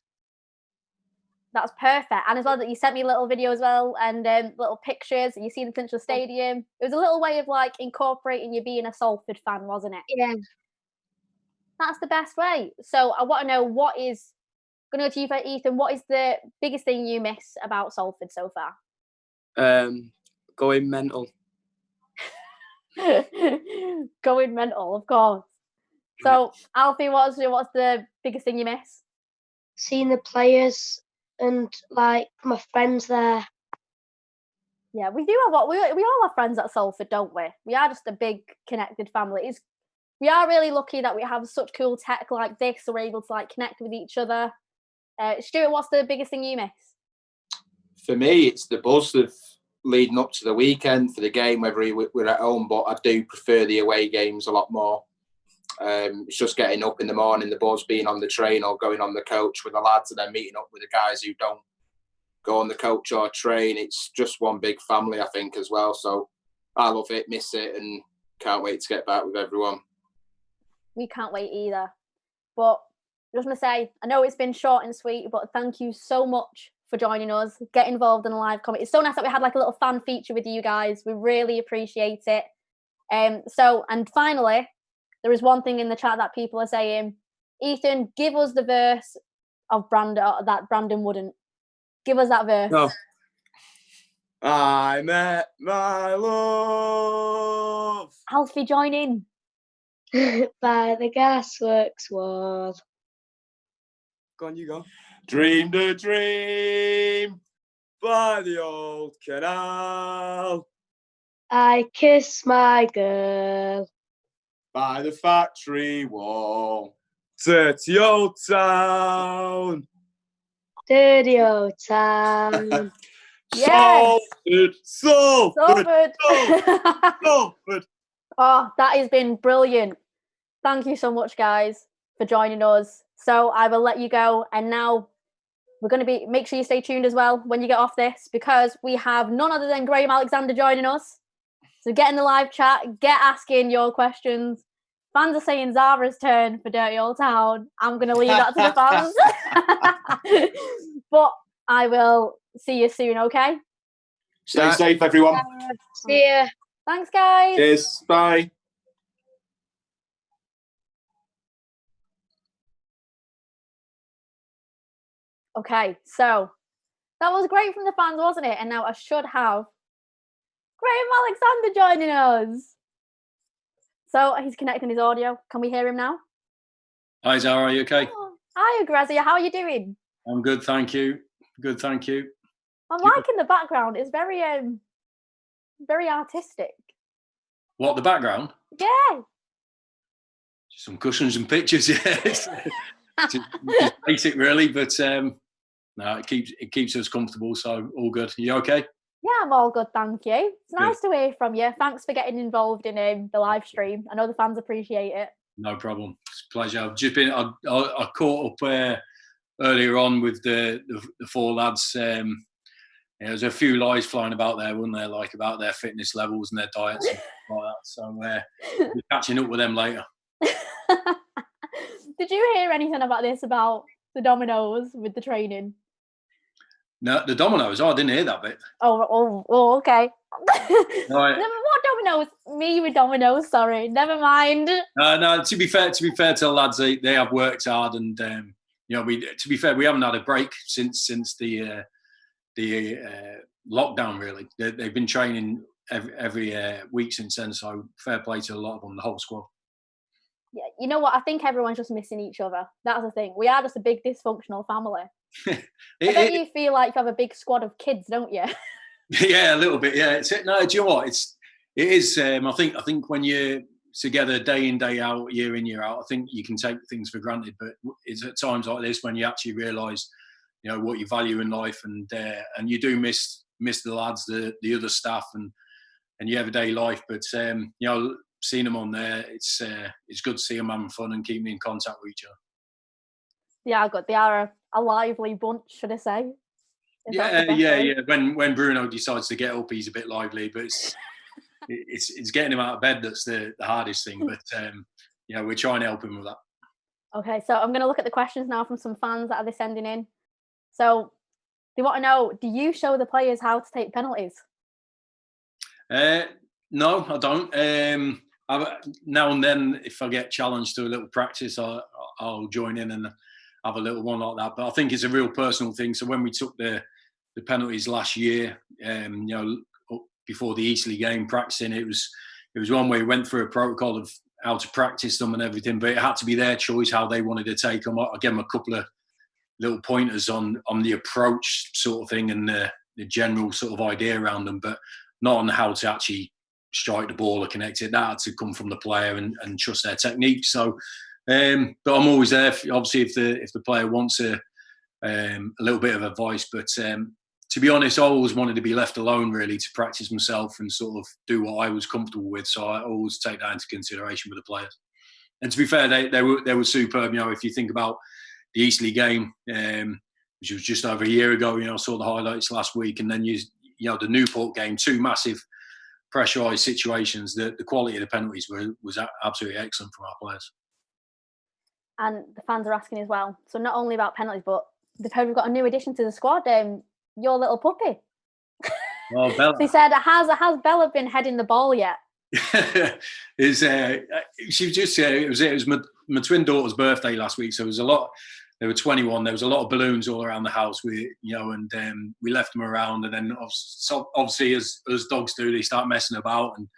That's perfect. And as well that you sent me a little video as well and little pictures you see in the Finchley Stadium. It was a little way of like incorporating you being a Salford fan, wasn't it? Yeah. That's the best way. So I want to know going to go to you for Ethan, what is the biggest thing you miss about Salford so far? Going mental. Going mental, of course. So Alfie, what's the biggest thing you miss? Seeing the players and like my friends there. Yeah, we do have we all have friends at Salford, don't we? We are just a big connected family. We are really lucky that we have such cool tech like this, so we're able to like connect with each other. Stuart, what's the biggest thing you miss? For me, it's the buzz of leading up to the weekend for the game, whether we're at home, but I do prefer the away games a lot more. It's just getting up in the morning, the buzz, being on the train or going on the coach with the lads and then meeting up with the guys who don't go on the coach or train. It's just one big family, I think, as well. So I love it, miss it, and can't wait to get back with everyone. We can't wait either. But I just want to say, I know it's been short and sweet, but thank you so much for joining us. Get involved in a live comment. It's so nice that we had like a little fan feature with you guys. We really appreciate it. And finally, there is one thing in the chat that people are saying, Ethan, give us the verse of that Brandon wouldn't. Give us that verse. No. I met my love. Alfie, join in. By the gasworks wall. Go on, you go. Dreamed a dream. By the old canal. I kiss my girl. By the factory wall. Dirty old town. Dirty old town. Yes. Salford. Oh, that has been brilliant. Thank you so much, guys, for joining us. So I will let you go. And now we're going to make sure you stay tuned as well when you get off this, because we have none other than Graham Alexander joining us. So get in the live chat, get asking your questions. Fans are saying Zara's turn for Dirty Old Town. I'm going to leave that to the fans. But I will see you soon, okay? Stay safe, everyone. See ya. Thanks, guys. Cheers. Bye. Okay, so that was great from the fans, wasn't it? And now I should have Graham Alexander joining us. So he's connecting his audio. Can we hear him now? Hi, Zara, are you okay? Oh, hiya, Grazia. How are you doing? I'm good, thank you. Good, thank you. I'm liking the background. It's very artistic. What, the background? Yeah. Some cushions and pictures, yeah. It's basic, really, but no, it keeps us comfortable, so all good. You okay? Yeah, I'm all good, thank you. It's nice to hear from you. Thanks for getting involved in the live stream. I know the fans appreciate it. No problem. It's a pleasure. I've just been. I caught up earlier on with the 4 lads. There's a few lies flying about there, wasn't there? Like about their fitness levels and their diets and stuff like that. So we're catching up with them later. Did you hear anything about this, about the dominoes with the training? No, the dominoes. Oh, I didn't hear that bit. Oh, okay. Right. What dominoes? Me with dominoes. Sorry, never mind. No. To be fair to the lads, they have worked hard, and to be fair, we haven't had a break since the lockdown. Really, they've been training every week since then. So fair play to a lot of them, the whole squad. Yeah, you know what? I think everyone's just missing each other. That's the thing. We are just a big dysfunctional family. Don't you feel like you have a big squad of kids, don't you? Yeah, a little bit. Yeah. No, do you know what? It is. I think when you're together day in, day out, year in, year out, I think you can take things for granted. But it's at times like this when you actually realise, what you value in life, and you do miss the lads, the other staff, and your everyday life. But seeing them on there, it's good to see them having fun and keeping in contact with each other. Yeah, good. They are a lively bunch, should I say? Yeah. When Bruno decides to get up, he's a bit lively, but it's getting him out of bed that's the hardest thing. But we're trying to help him with that. Okay, so I'm going to look at the questions now from some fans that are sending in. So they want to know: do you show the players how to take penalties? No, I don't. Now and then, if I get challenged to a little practice, I'll join in and have a little one like that. But I think it's a real personal thing. So when we took the penalties last year, before the Eastleigh game, practicing, it was one where we went through a protocol of how to practice them and everything. But it had to be their choice how they wanted to take them. I gave them a couple of little pointers on the approach sort of thing and the general sort of idea around them, but not on how to actually strike the ball or connect it. That had to come from the player and trust their technique. So, but I'm always there. Obviously, if the player wants a little bit of advice, but to be honest, I always wanted to be left alone really to practice myself and sort of do what I was comfortable with. So I always take that into consideration with the players. And to be fair, they were superb. If you think about the Eastleigh game, which was just over a year ago, I saw the highlights last week, and then the Newport game, 2 massive pressurised situations. The quality of the penalties was absolutely excellent from our players. And the fans are asking as well. So not only about penalties, but they've heard we've got a new addition to the squad. Your little puppy. Oh, Bella. They said, has Bella been heading the ball yet? She just it was my twin daughter's birthday last week, so it was a lot. There were 21. There was a lot of balloons all around the house. We left them around, and then obviously as dogs do, they start messing about and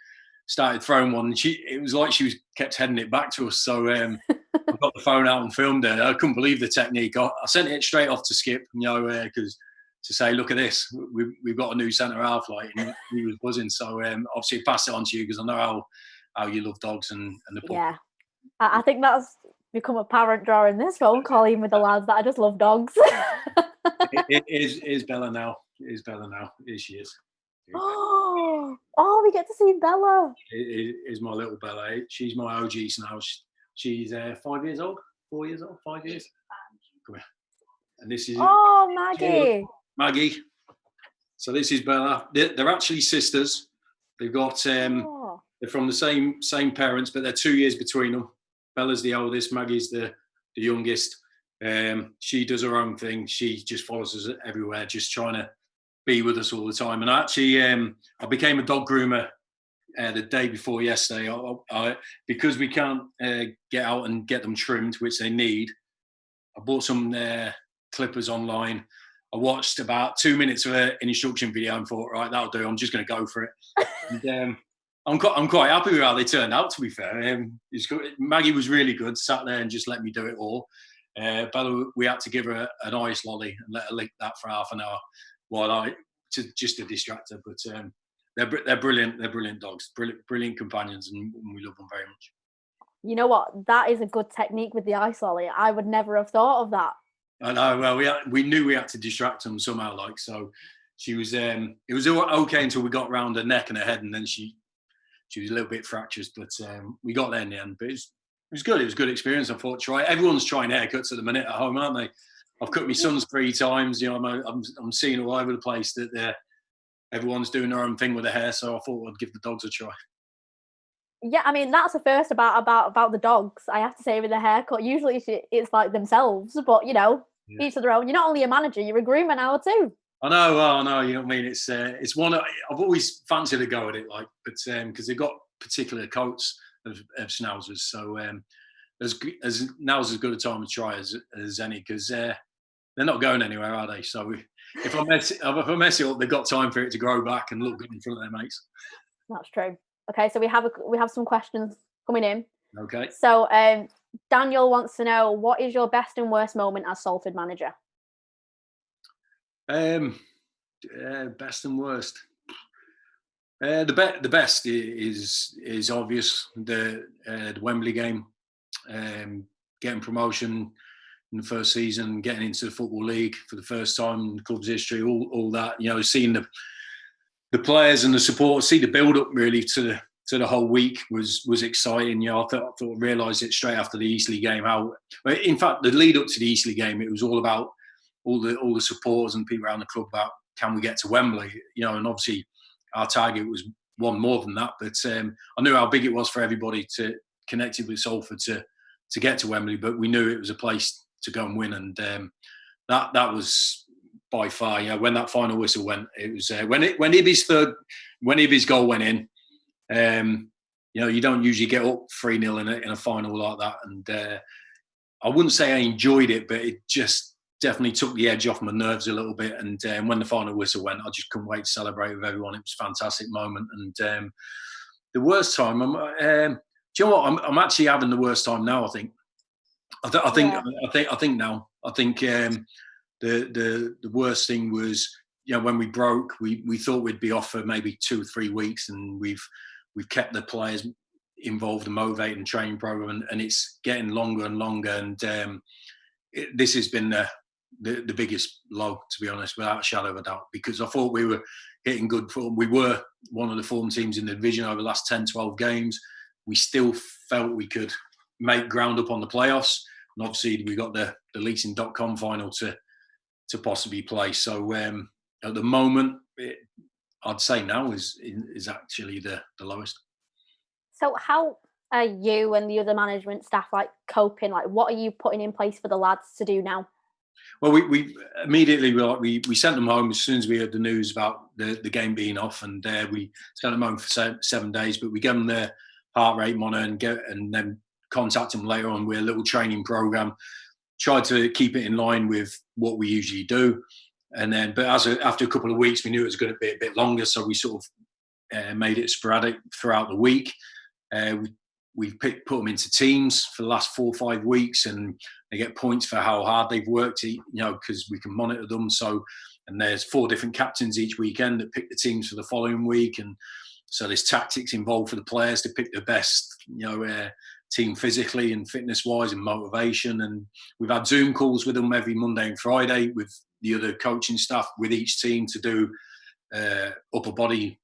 started throwing one. And it was like she kept heading it back to us. So I got the phone out and filmed it. I couldn't believe the technique. I sent it straight off to Skip, because to say, look at this, we've got a new centre half, and he was buzzing. So obviously passed it on to you because I know how you love dogs and the puppy. Yeah, I think that's become apparent during this phone call, even with the lads, that I just love dogs. it is Bella now. It is Bella now. Here she is. Oh, we get to see Bella. It is my little Bella. She's my OG now. She's 5 years old, 4 years old, 5 years. Come here. And this is Maggie. Maggie. So this is Bella. They're actually sisters. They've got they're from the same parents, but they're 2 years between them. Bella's the oldest. Maggie's the youngest. She does her own thing. She just follows us everywhere, just trying to be with us all the time. And actually, I became a dog groomer the day before yesterday. Because we can't get out and get them trimmed, which they need. I bought some clippers online. I watched about 2 minutes of an instruction video and thought, right, that'll do. I'm just going to go for it. And, I'm quite happy with how they turned out, to be fair. Maggie was really good, sat there and just let me do it all. Bella, we had to give her an ice lolly and let her lick that for half an hour just to distract her. But they're brilliant. They're brilliant dogs, brilliant companions, and we love them very much. You know what? That is a good technique with the ice lolly. I would never have thought of that. I know. Well, we knew we had to distract them somehow. Like, so she was. It was okay until we got round her neck and her head, and then she was a little bit fractious. But we got there in the end. But it was good. It was a good experience. I thought, everyone's trying haircuts at the minute at home, aren't they? I've cut my sons 3 times. You know, I'm seeing all over the place that everyone's doing their own thing with their hair. So I thought I'd give the dogs a try. Yeah, I mean, that's the first about the dogs. I have to say, with the haircut, usually it's like themselves, but each to their own. You're not only a manager, you're a groomer now too. I know. Well, I know. You know what I mean? It's one I've always fancied a go at it, like, but because they've got particular coats of schnauzers, so now's as good a time to try as any, because they're not going anywhere, are they? So if I mess it up, they've got time for it to grow back and look good in front of their mates. That's true. Okay, so we have some questions coming in. Okay. So Daniel wants to know, what is your best and worst moment as Salford manager? Best and worst. The best is obvious. The Wembley game, getting promotion in the first season, getting into the Football League for the first time in the club's history, all that. Seeing the players and the support, see the build up really to the whole week was exciting. I realised it straight after the Eastleigh game in fact, the lead up to the Eastleigh game, it was all about all the supporters and people around the club about, can we get to Wembley? And obviously our target was one more than that, but I knew how big it was for everybody to connected with Salford to get to Wembley, but we knew it was a place to go and win, and that was by far, when that final whistle went, it was when Ibby's goal went in. You don't usually get up 3-0 in a final like that, and I wouldn't say I enjoyed it, but it just definitely took the edge off my nerves a little bit. And when the final whistle went, I just couldn't wait to celebrate with everyone. It was a fantastic moment. And the worst time, do you know what? I'm actually having the worst time now. I think now. I think the worst thing was, when we broke, we thought we'd be off for maybe 2 or 3 weeks, and we've kept the players involved and motivated in the training program, and it's getting longer and longer. And this has been the biggest low, to be honest, without a shadow of a doubt, because I thought we were hitting good form. We were one of the form teams in the division over the last 10, 12 games. We still felt we could make ground up on the playoffs. And obviously we got the leasing.com final to possibly play. So at the moment, I'd say now is actually the lowest. So how are you and the other management staff coping? What are you putting in place for the lads to do now? Well, we immediately we sent them home as soon as we heard the news about the game being off, and we sent them home for 7 days. But we gave them their heart rate monitor and then contact them later on with a little training program. Tried to keep it in line with what we usually do, and then after a couple of weeks, we knew it was going to be a bit longer, so we sort of made it sporadic throughout the week. We put them into teams for the last 4 or 5 weeks, and they get points for how hard they've worked, because we can monitor them. So, and there's 4 different captains each weekend that pick the teams for the following week. And so there's tactics involved for the players to pick the best, team physically and fitness wise and motivation. And we've had Zoom calls with them every Monday and Friday with the other coaching staff with each team to do upper body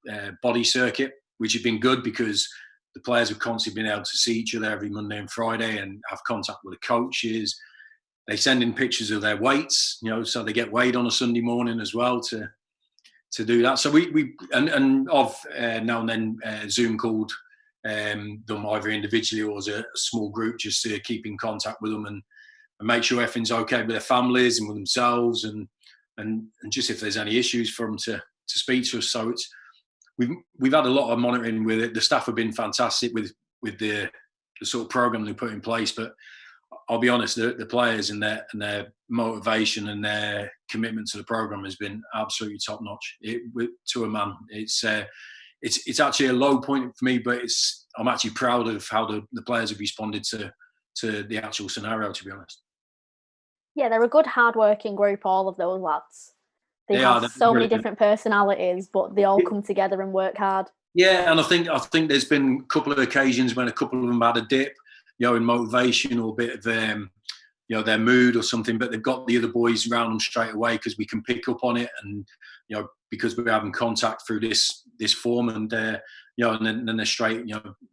circuit, which has been good because the players have constantly been able to see each other every Monday and Friday and have contact with the coaches. They send in pictures of their weights, so they get weighed on a Sunday morning as well to do that. So we now and then Zoom called them either individually or as a small group, just to keep in contact with them and make sure everything's okay with their families and with themselves, and just if there's any issues for them to speak to us. So we've had a lot of monitoring with it. The staff have been fantastic with the sort of program they put in place, but I'll be honest, the players and their motivation and their commitment to the program has been absolutely top notch. To a man, it's actually a low point for me, but I'm actually proud of how the players have responded to the actual scenario, to be honest. Yeah, they're a good, hard-working group, all of those lads. They have so many different personalities, but they all come together and work hard. Yeah, and I think there's been a couple of occasions when a couple of them had a dip, in motivation or a bit of their mood or something, but they've got the other boys around them straight away because we can pick up on it, and because we're having contact through this form, and and then they're straight,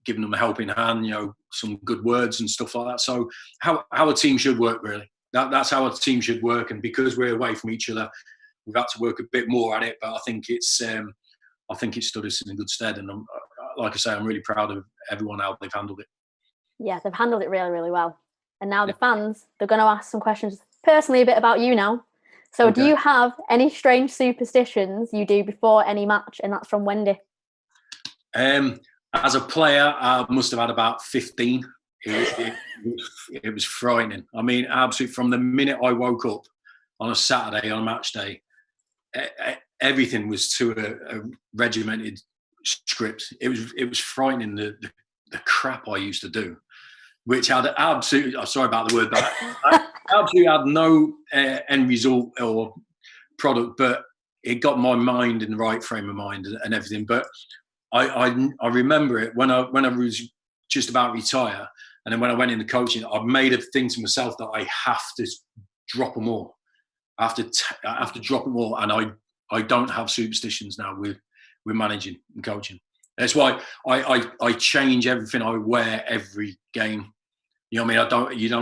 giving them a helping hand, some good words and stuff like that. So how a team should work, really. That's how a team should work, and because we're away from each other, we've had to work a bit more at it. But I think it stood us in good stead, and like I say, I'm really proud of everyone how they've handled it. Yeah, they've handled it really, really well. And now the fans, they're going to ask some questions personally a bit about you now. So do you have any strange superstitions you do before any match? And that's from Wendy. As a player, I must have had about 15. It was frightening. I mean, absolutely, from the minute I woke up on a Saturday, on a match day, everything was to a regimented script. It was frightening, the crap I used to do, which had absolutely, I'm sorry about the word, but I absolutely had no end result or product, but it got my mind in the right frame of mind and everything. But I remember it when I was just about to retire, and then when I went into coaching, I made a thing to myself that I have to drop them all. I have to drop them all, and I don't have superstitions now with managing and coaching. That's why I change everything I wear every game. You know what I mean?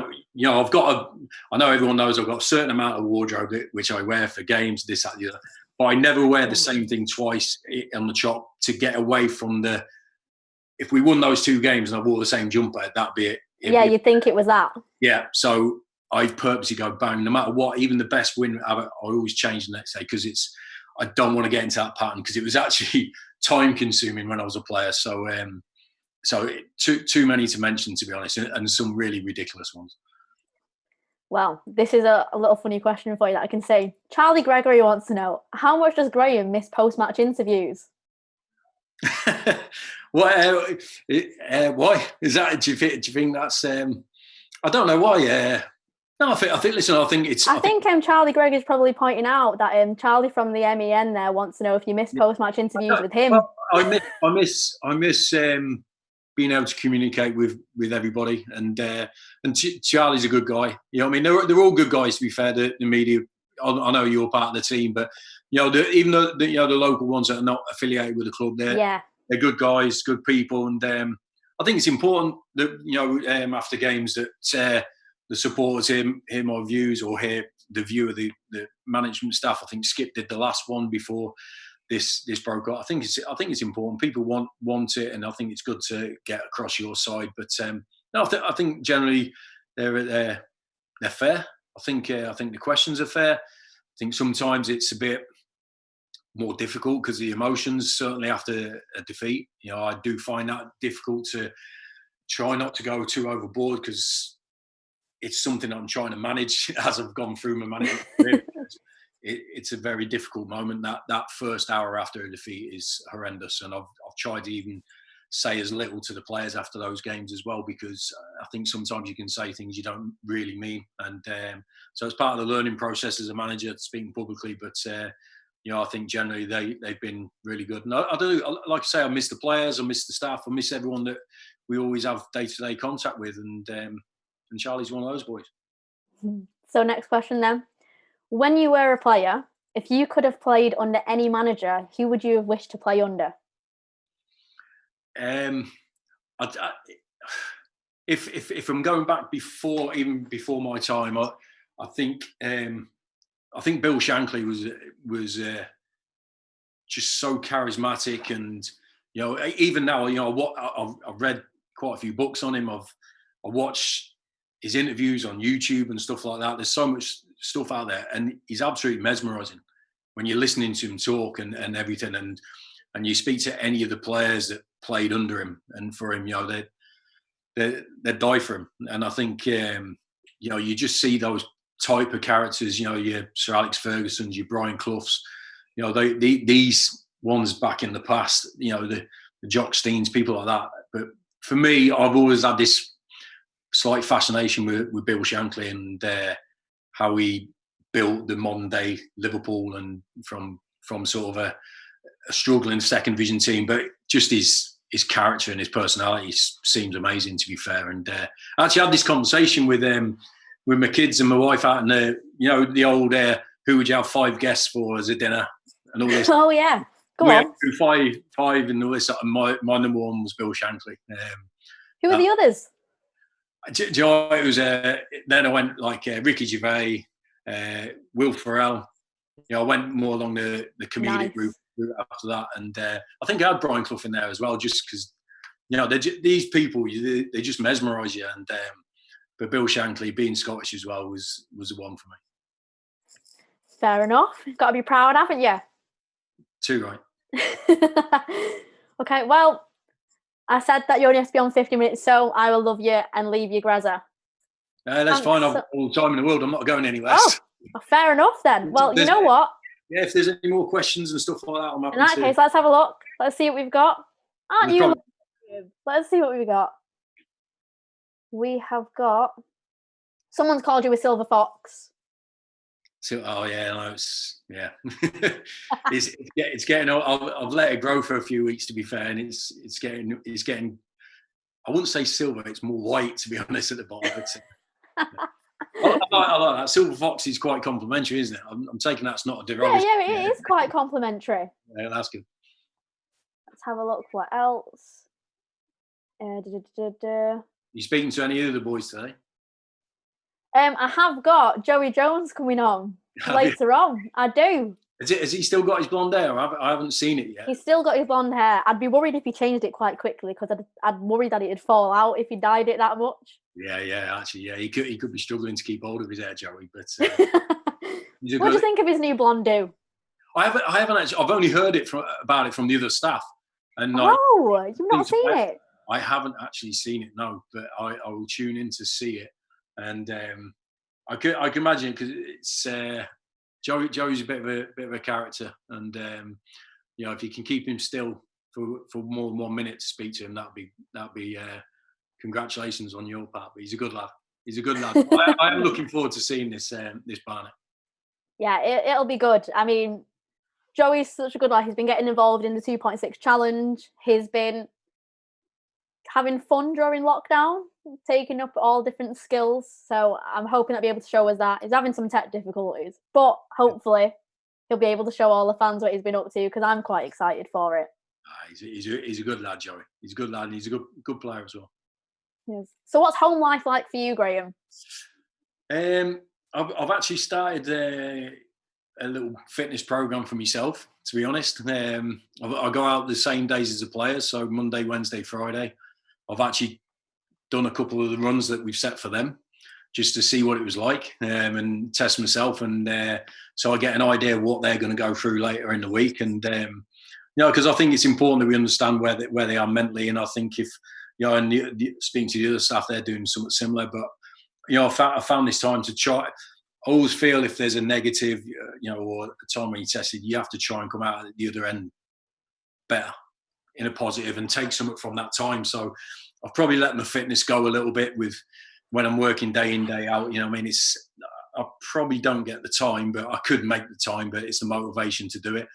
I know everyone knows I've got a certain amount of wardrobe which I wear for games, this, that, the other. But I never wear the same thing twice on the chop to get away from if we won those 2 games and I wore the same jumper, that'd be it. You'd think it was that. Yeah, so I purposely go bang, no matter what, even the best win, I always change the next day because I don't want to get into that pattern because it was actually time consuming when I was a player. So too many to mention, to be honest, and some really ridiculous ones. Well, this is a little funny question for you that I can say. Charlie Gregory wants to know, how much does Graham miss post-match interviews? Why is that? Do you think that's? I don't know why. No, I think. Listen, I think it's. I think Charlie Gregg is probably pointing out that Charlie from the MEN there wants to know if you miss post-match interviews with him. Well, I miss being able to communicate with everybody, and Charlie's a good guy. You know what I mean? They're all good guys, to be fair. The media. I know you're part of the team, but even though the local ones that are not affiliated with the club, they're good guys, good people, and I think it's important that after games that the supporters hear my views or hear the view of the management staff. I think Skip did the last one before this broke up. I think it's important. People want it, and I think it's good to get across your side. But no, I think generally they're fair. I think the questions are fair. I think sometimes it's a bit more difficult because the emotions, certainly after a defeat, I do find that difficult to try not to go too overboard because it's something I'm trying to manage as I've gone through my management career. It's a very difficult moment. That first hour after a defeat is horrendous, and I've tried to even say as little to the players after those games as well, because I think sometimes you can say things you don't really mean, and so it's part of the learning process as a manager, speaking publicly. But I think generally they've been really good, and I do, like I say, I miss the players, I miss the staff, I miss everyone that we always have day-to-day contact with, and Charlie's one of those boys. So next question then. When you were a player, if you could have played under any manager, who would you have wished to play under? If I'm going back before my time, I think Bill Shankly was just so charismatic, and even now, I've read quite a few books on him. I watched his interviews on YouTube and stuff like that. There's so much stuff out there, and he's absolutely mesmerising when you're listening to him talk and everything. And you speak to any of the players that played under him and for him, they'd die for him. And I think you just see those type of characters, your Sir Alex Ferguson's, your Brian Clough's, these ones back in the past, the Jock Steens, people like that. But for me, I've always had this slight fascination with Bill Shankly and how he built the modern day Liverpool, and from sort of a struggling second division team, but just his character and his personality seems amazing, to be fair. And I actually had this conversation with my kids and my wife out in the old who would you have 5 guests for as a dinner and all this. Oh yeah, go on. Five and all this. My number one was Bill Shankly. Who were the others? It was then I went like Ricky Gervais, Will Ferrell. I went more along the comedic route after that, and I think I had Brian Clough in there as well, just because these people they just mesmerise you. And but Bill Shankly, being Scottish as well, was the one for me. Fair enough. You've got to be proud, haven't you? Too right. Okay, well, I said that you only have to be on 50 minutes, so I will love you and leave you, Grezza. That's fine. I've got all the time in the world. I'm not going anywhere. Oh, fair enough then. Well, you know what? Yeah, if there's any more questions and stuff like that, I'm happy in that case, let's have a look. Let's see what we've got. Aren't you? Let's see what we've got. We have got. Someone's called you a silver fox. So, it's it's getting. I've let it grow for a few weeks, to be fair, and it's getting. I wouldn't say silver; it's more white, to be honest, at the bottom. I like that. Silver fox is quite complimentary, isn't it? I'm taking that's not a derogatory. Yeah, it is quite complimentary. Yeah, that's good. Let's have a look. What else? You speaking to any of the boys today? I have got Joey Jones coming on later on. I do. Has he still got his blonde hair? I haven't seen it yet. He's still got his blonde hair. I'd be worried if he changed it quite quickly, because I'd worry that it'd fall out if he dyed it that much. Yeah, actually, yeah. He could be struggling to keep hold of his hair, Joey. But what do you think of his new blonde do? I haven't actually. I've only heard about it from the other staff. And you've not seen it? I haven't actually seen it, no. But I will tune in to see it. And I can imagine, because it's Joey's a bit of a character, and if you can keep him still for more than 1 minute to speak to him, that'd be congratulations on your part. But he's a good lad. I am looking forward to seeing this Barnet. Yeah, it'll be good. I mean, Joey's such a good lad. He's been getting involved in the 2.6 challenge. He's been having fun during lockdown, taking up all different skills. So I'm hoping I'll be able to show us that. He's having some tech difficulties, but hopefully he'll be able to show all the fans what he's been up to, because I'm quite excited for it. He's a good lad, Joey. He's a good lad, and he's a good player as well. Yes. So what's home life like for you, Graham? I've actually started a little fitness program for myself, to be honest. I go out the same days as the players, so Monday, Wednesday, Friday. I've actually done a couple of the runs that we've set for them, just to see what it was like, and test myself. And so I get an idea of what they're going to go through later in the week. And, because I think it's important that we understand where they are mentally. And I think if, and speaking to the other staff, they're doing something similar. But, I found this time to try. I always feel if there's a negative, or a time when you tested, you have to try and come out at the other end better, in a positive, and take something from that time. So I've probably let my fitness go a little bit with when I'm working day in, day out. I probably don't get the time, but I could make the time, but it's the motivation to do it.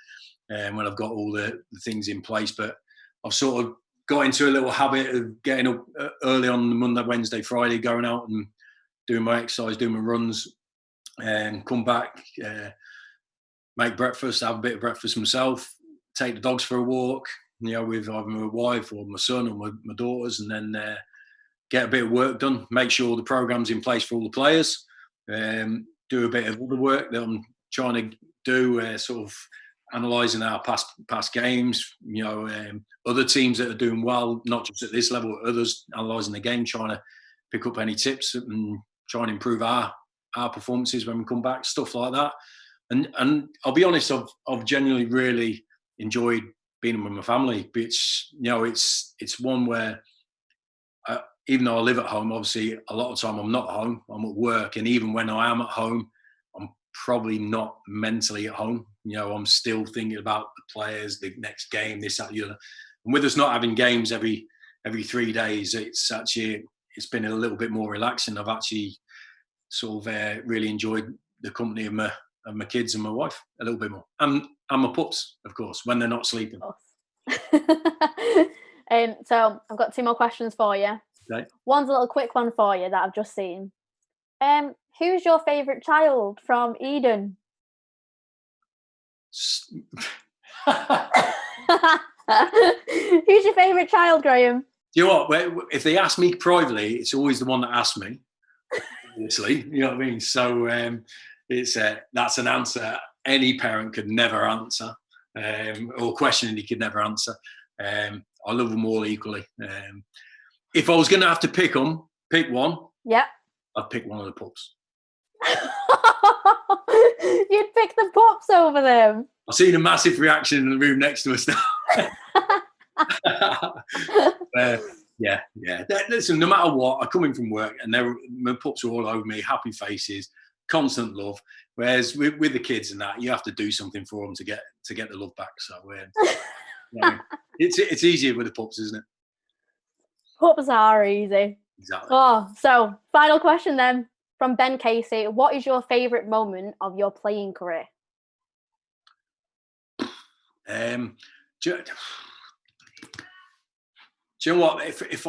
And when I've got all the things in place, but I've sort of got into a little habit of getting up early on the Monday, Wednesday, Friday, going out and doing my exercise, doing my runs, and come back, make breakfast, have a bit of breakfast myself, take the dogs for a walk, with either my wife or my son or my daughters, and then get a bit of work done, make sure the program's in place for all the players, do a bit of other work that I'm trying to do, sort of analysing our past games, other teams that are doing well, not just at this level, others, analysing the game, trying to pick up any tips and try and improve our performances when we come back, stuff like that. And I'll be honest, I've genuinely really enjoyed being with my family. It's one where even though I live at home, obviously a lot of the time I'm not at home, I'm at work. And even when I am at home, I'm probably not mentally at home. You know, I'm still thinking about the players, the next game, this, that, the other. And with us not having games every 3 days, it's been a little bit more relaxing. I've actually sort of really enjoyed the company of my kids and my wife a little bit more. And my pups, of course, when they're not sleeping. So I've got 2 more questions for you. Okay. One's a little quick one for you that I've just seen. Who's your favourite child from Eden? Who's your favourite child, Graham? Do you know what? If they ask me privately, it's always the one that asks me. Obviously, you know what I mean. So it's that's an answer any parent could never answer, or question he could never answer. I love them all equally. If I was going to have to pick one. Yeah. I'd pick one of the pups. You'd pick the pups over them. I've seen a massive reaction in the room next to us now. Yeah. Listen, no matter what, I come in from work and my pups are all over me, happy faces, constant love. Whereas with the kids and that, you have to do something for them to get the love back. So it's easier with the pups, isn't it? Pups are easy. Exactly. Oh, so final question then from Ben Casey. What is your favourite moment of your playing career? Do you know what? If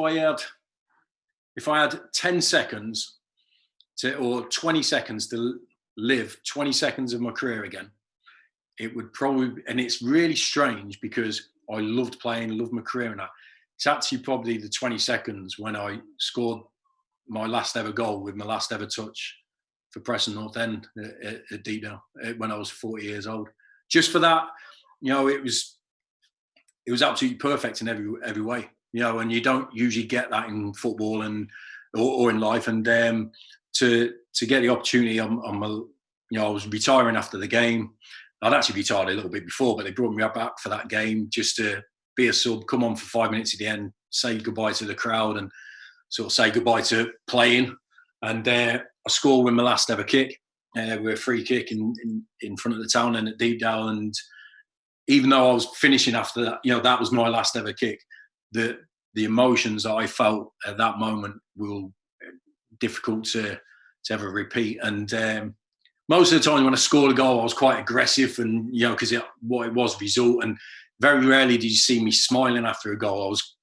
I had 10 seconds or 20 seconds to live 20 seconds of my career again, it would probably, and it's really strange because I loved playing, loved my career and that. It's actually probably the 20 seconds when I scored my last ever goal with my last ever touch for Preston North End at Deepdale when I was 40 years old. Just for that, you know, it was absolutely perfect in every way. You know, and you don't usually get that in football or in life. And to get the opportunity, I was retiring after the game. I'd actually retired a little bit before, but they brought me back for that game just to be a sub, come on for 5 minutes at the end, say goodbye to the crowd, and sort of say goodbye to playing. And I scored with my last ever kick, with a free kick in front of the town and at Deepdale. And even though I was finishing after that, you know, that was my last ever kick. The emotions that I felt at that moment were difficult to ever repeat. And most of the time when I scored a goal, I was quite aggressive, and you know, because what it was result. And very rarely did you see me smiling after a goal. I was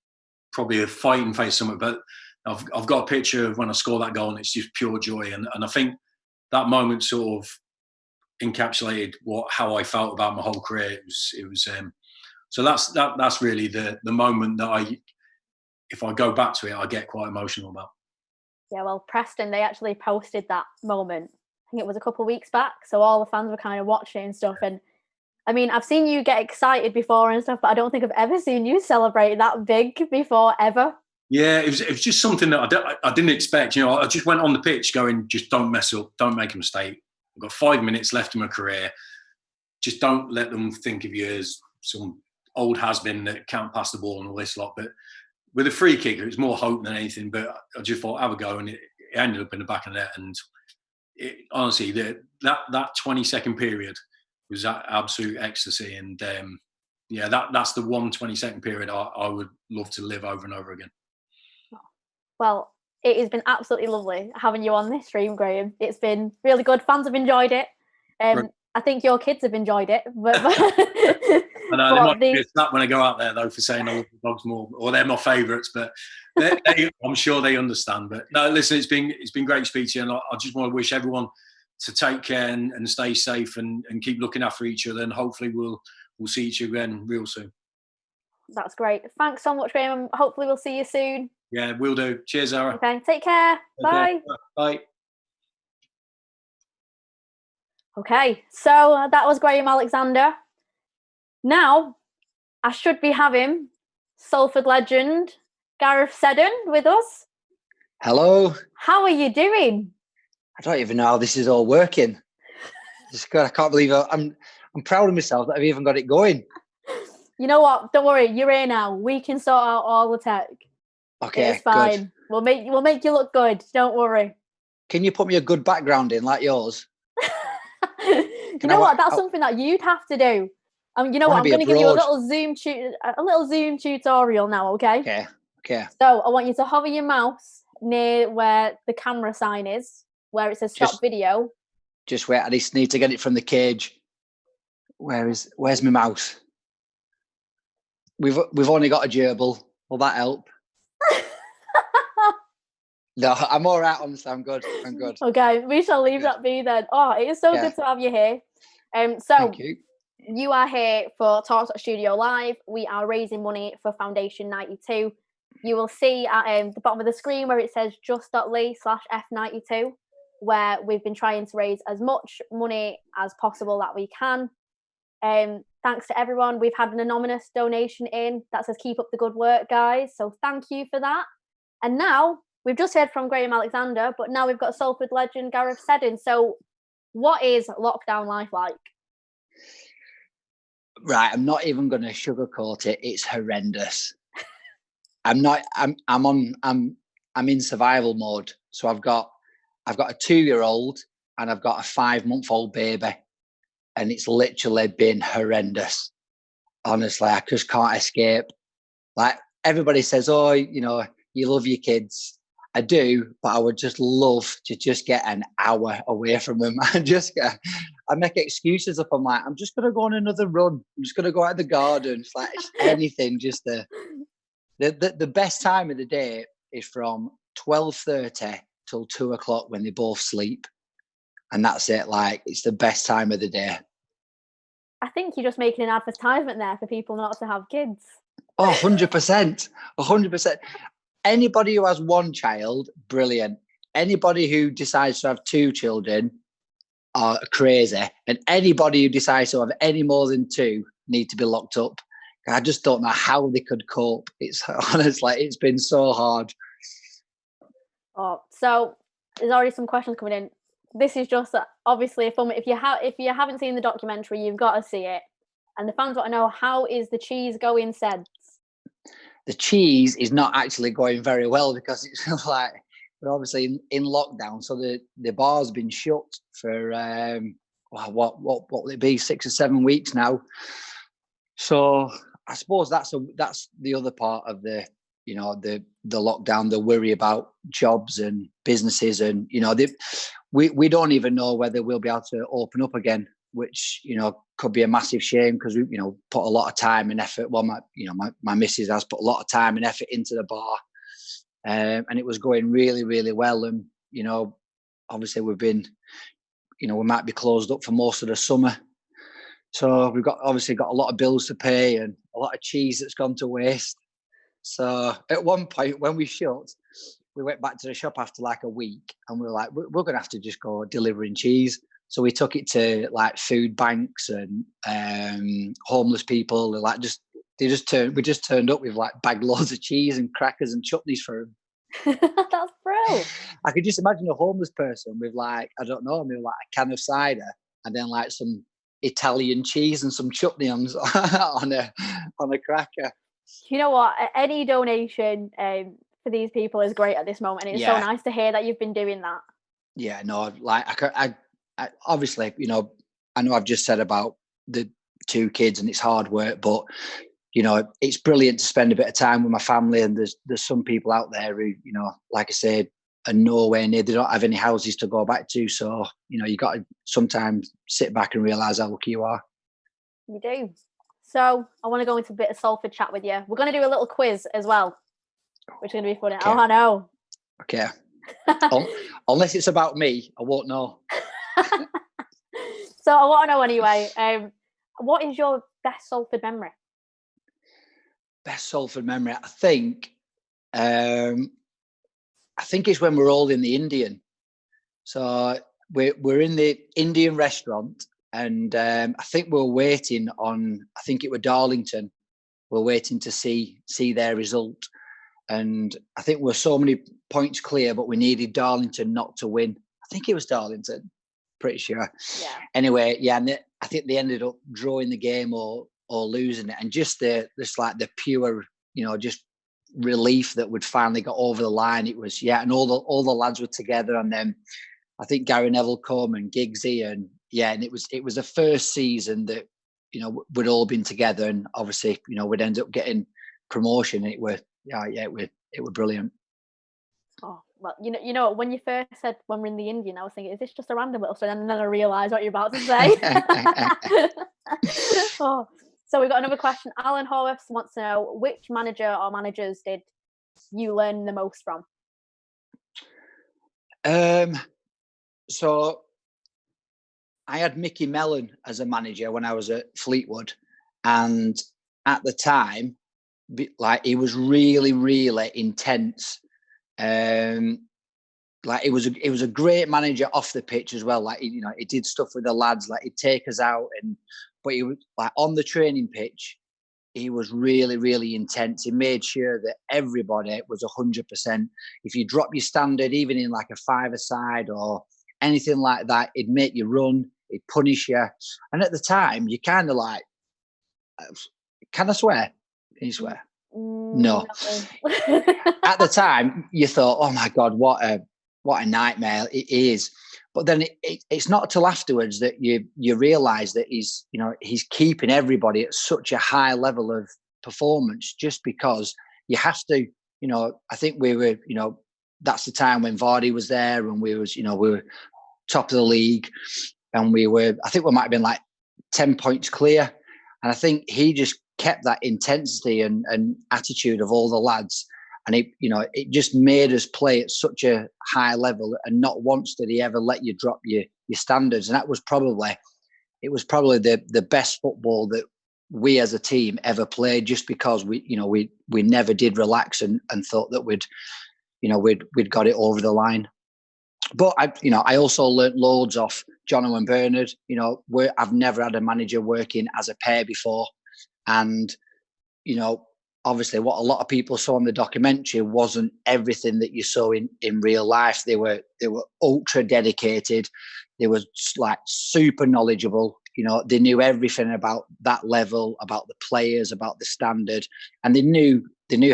probably a fighting face somewhere, but I've got a picture of when I scored that goal, and it's just pure joy. And I think that moment sort of encapsulated how I felt about my whole career. It was so that's really the moment that if I go back to it, I get quite emotional about. Yeah, well, Preston, they actually posted that moment. I think it was a couple of weeks back. So all the fans were kind of watching and stuff. And I mean, I've seen you get excited before and stuff, but I don't think I've ever seen you celebrate that big before, ever. Yeah, it was just something that I didn't expect. You know, I just went on the pitch going, just don't mess up, don't make a mistake. I've got 5 minutes left in my career. Just don't let them think of you as some old has-been that can't pass the ball and all this lot. But with a free kick, it was more hope than anything. But I just thought, have a go, and it ended up in the back of the net. And honestly, that 20-second period was absolute ecstasy. And that's the 20-second period I would love to live over and over again. Well, it has been absolutely lovely having you on this stream, Graham. It's been really good. Fans have enjoyed it. I think your kids have enjoyed it. But I know, they might be a slap when I go out there, though, for saying I love the dogs more, or they're my favourites, but I'm sure they understand. But no, listen, it's been great to speak to you, and I just want to wish everyone to take care and stay safe and keep looking after each other, and hopefully we'll see each other again real soon. That's great. Thanks so much, Graham. Hopefully we'll see you soon. Yeah, we'll do. Cheers, Zara. Okay, take care. Bye. Bye. Okay, so that was Graham Alexander. Now, I should be having Salford legend Gareth Seddon with us. Hello. How are you doing? I don't even know how this is all working. I can't believe I'm proud of myself that I've even got it going. You know what? Don't worry, you're here now. We can sort out all the tech. Okay, it's fine. Good. We'll make you look good. Don't worry. Can you put me a good background in like yours? You know what? That's something that you'd have to do. You know what? I'm going to give you a little Zoom tutorial now. Okay. Okay. So I want you to hover your mouse near where the camera sign is, where it says stop video. Just wait. I just need to get it from the cage. Where's my mouse? We've only got a gerbil. Will that help? No, I'm all right. Honestly, I'm good. Okay, we shall leave that be then. Oh, it is so good to have you here. Thank you. You are here for TalkTalk Studio Live. We are raising money for Foundation 92. You will see at the bottom of the screen where it says just.ly/F92, where we've been trying to raise as much money as possible that we can. Thanks to everyone. We've had an anonymous donation in that says keep up the good work, guys. So thank you for that. And now we've just heard from Graham Alexander, but now we've got Salford legend Gareth Seddon. So what is lockdown life like? Right, I'm not even going to sugarcoat it. It's horrendous. I'm in survival mode. So I've got a 2-year-old and I've got a 5-month-old baby, and it's literally been horrendous. Honestly, I just can't escape. Like everybody says, oh, you know, you love your kids. I do, but I would just love to just get an hour away from them. I make excuses up. I'm like, I'm just going to go on another run. I'm just going to go out the garden. It's like anything. Just the best time of the day is from 12:30 till 2 o'clock when they both sleep. And that's it. Like, it's the best time of the day. I think you're just making an advertisement there for people not to have kids. Oh, 100%. 100%. Anybody who has one child, brilliant. Anybody who decides to have 2 children are crazy. And anybody who decides to have any more than 2 need to be locked up. I just don't know how they could cope. It's honestly, it's been so hard. Oh, so there's already some questions coming in. This is just obviously a fun. If you haven't seen the documentary, you've got to see it. And the fans want to know, how is the cheese going, Seds? The cheese is not actually going very well because it's like we're obviously in lockdown. So the bar's been shut for what will it be, 6 or 7 weeks now. So I suppose that's the other part of the lockdown. The worry about jobs and businesses, and we don't even know whether we'll be able to open up again, which could be a massive shame because we put a lot of time and effort. Well, my missus has put a lot of time and effort into the bar, and it was going really, really well. And obviously we've been, we might be closed up for most of the summer, so we've got a lot of bills to pay and a lot of cheese that's gone to waste. So at one point when we shut, we went back to the shop after like a week, and we were like, we're going to have to just go delivering cheese. So we took it to like food banks and homeless people. We just turned up with like bag loads of cheese and crackers and chutneys for them. That's bro. I could just imagine a homeless person with like, I don't know, maybe like a can of cider and then like some Italian cheese and some chutney on a cracker. You know what? Any donation for these people is great at this moment. And it's so nice to hear that you've been doing that. Yeah, no, like I obviously, I know I've just said about the 2 kids and it's hard work, but it's brilliant to spend a bit of time with my family. And there's some people out there who, like I said, are nowhere near. They don't have any houses to go back to. So, you got to sometimes sit back and realise how lucky you are. You do. So I want to go into a bit of Salford chat with you. We're going to do a little quiz as well, which is going to be funny. Okay. Oh, I know. Okay. Unless it's about me, I won't know. So I want to know anyway, what is your best Salford memory? Best Salford memory? I think it's when we're all in the Indian. So we're in the Indian restaurant, and I think we're waiting on, I think it was Darlington. We're waiting to see their result. And I think we're so many points clear, but we needed Darlington not to win. I think it was Darlington, pretty sure. Yeah. Anyway, yeah, and I think they ended up drawing the game or losing it. And just the pure, just relief that we'd finally got over the line. It was, and all the lads were together, and then I think Gary Neville come and Giggsy, and and it was the first season that, you know, we'd all been together, and obviously, you know, we'd end up getting promotion. It were brilliant. Oh, well, you know, when you first said when we're in the Indian, I was thinking, is this just a random little thing? And then I realised what you're about to say. So we've got another question. Alan Horwath wants to know, which manager or managers did you learn the most from? So I had Mickey Mellon as a manager when I was at Fleetwood, and at the time, like, he was really, really intense. Like, it was a great manager off the pitch as well. Like, you know, he did stuff with the lads, like he'd take us out, but he was like on the training pitch. He was really, really intense. He made sure that everybody was 100%. If you drop your standard, even in like a five-a-side or anything like that, it'd make you run. It'd punish you. And at the time, you kind of like, can I swear? Can you swear? No. At the time, you thought, oh my God, what a nightmare it is. But then it's not till afterwards that you realise that he's keeping everybody at such a high level of performance, just because you have to, you know. I think we were, you know, that's the time when Vardy was there, and we were top of the league, and I think we might have been like 10 points clear. And I think he just kept that intensity and attitude of all the lads. And it just made us play at such a high level, and not once did he ever let you drop your standards. And that was probably the best football that we as a team ever played, just because we never did relax and thought that we'd got it over the line. But I also learnt loads off Jono and Bernard. You know, I've never had a manager working as a pair before, and you know, obviously what a lot of people saw in the documentary wasn't everything that you saw in real life. They were ultra dedicated. They were like super knowledgeable. You know, they knew everything about that level, about the players, about the standard, and they knew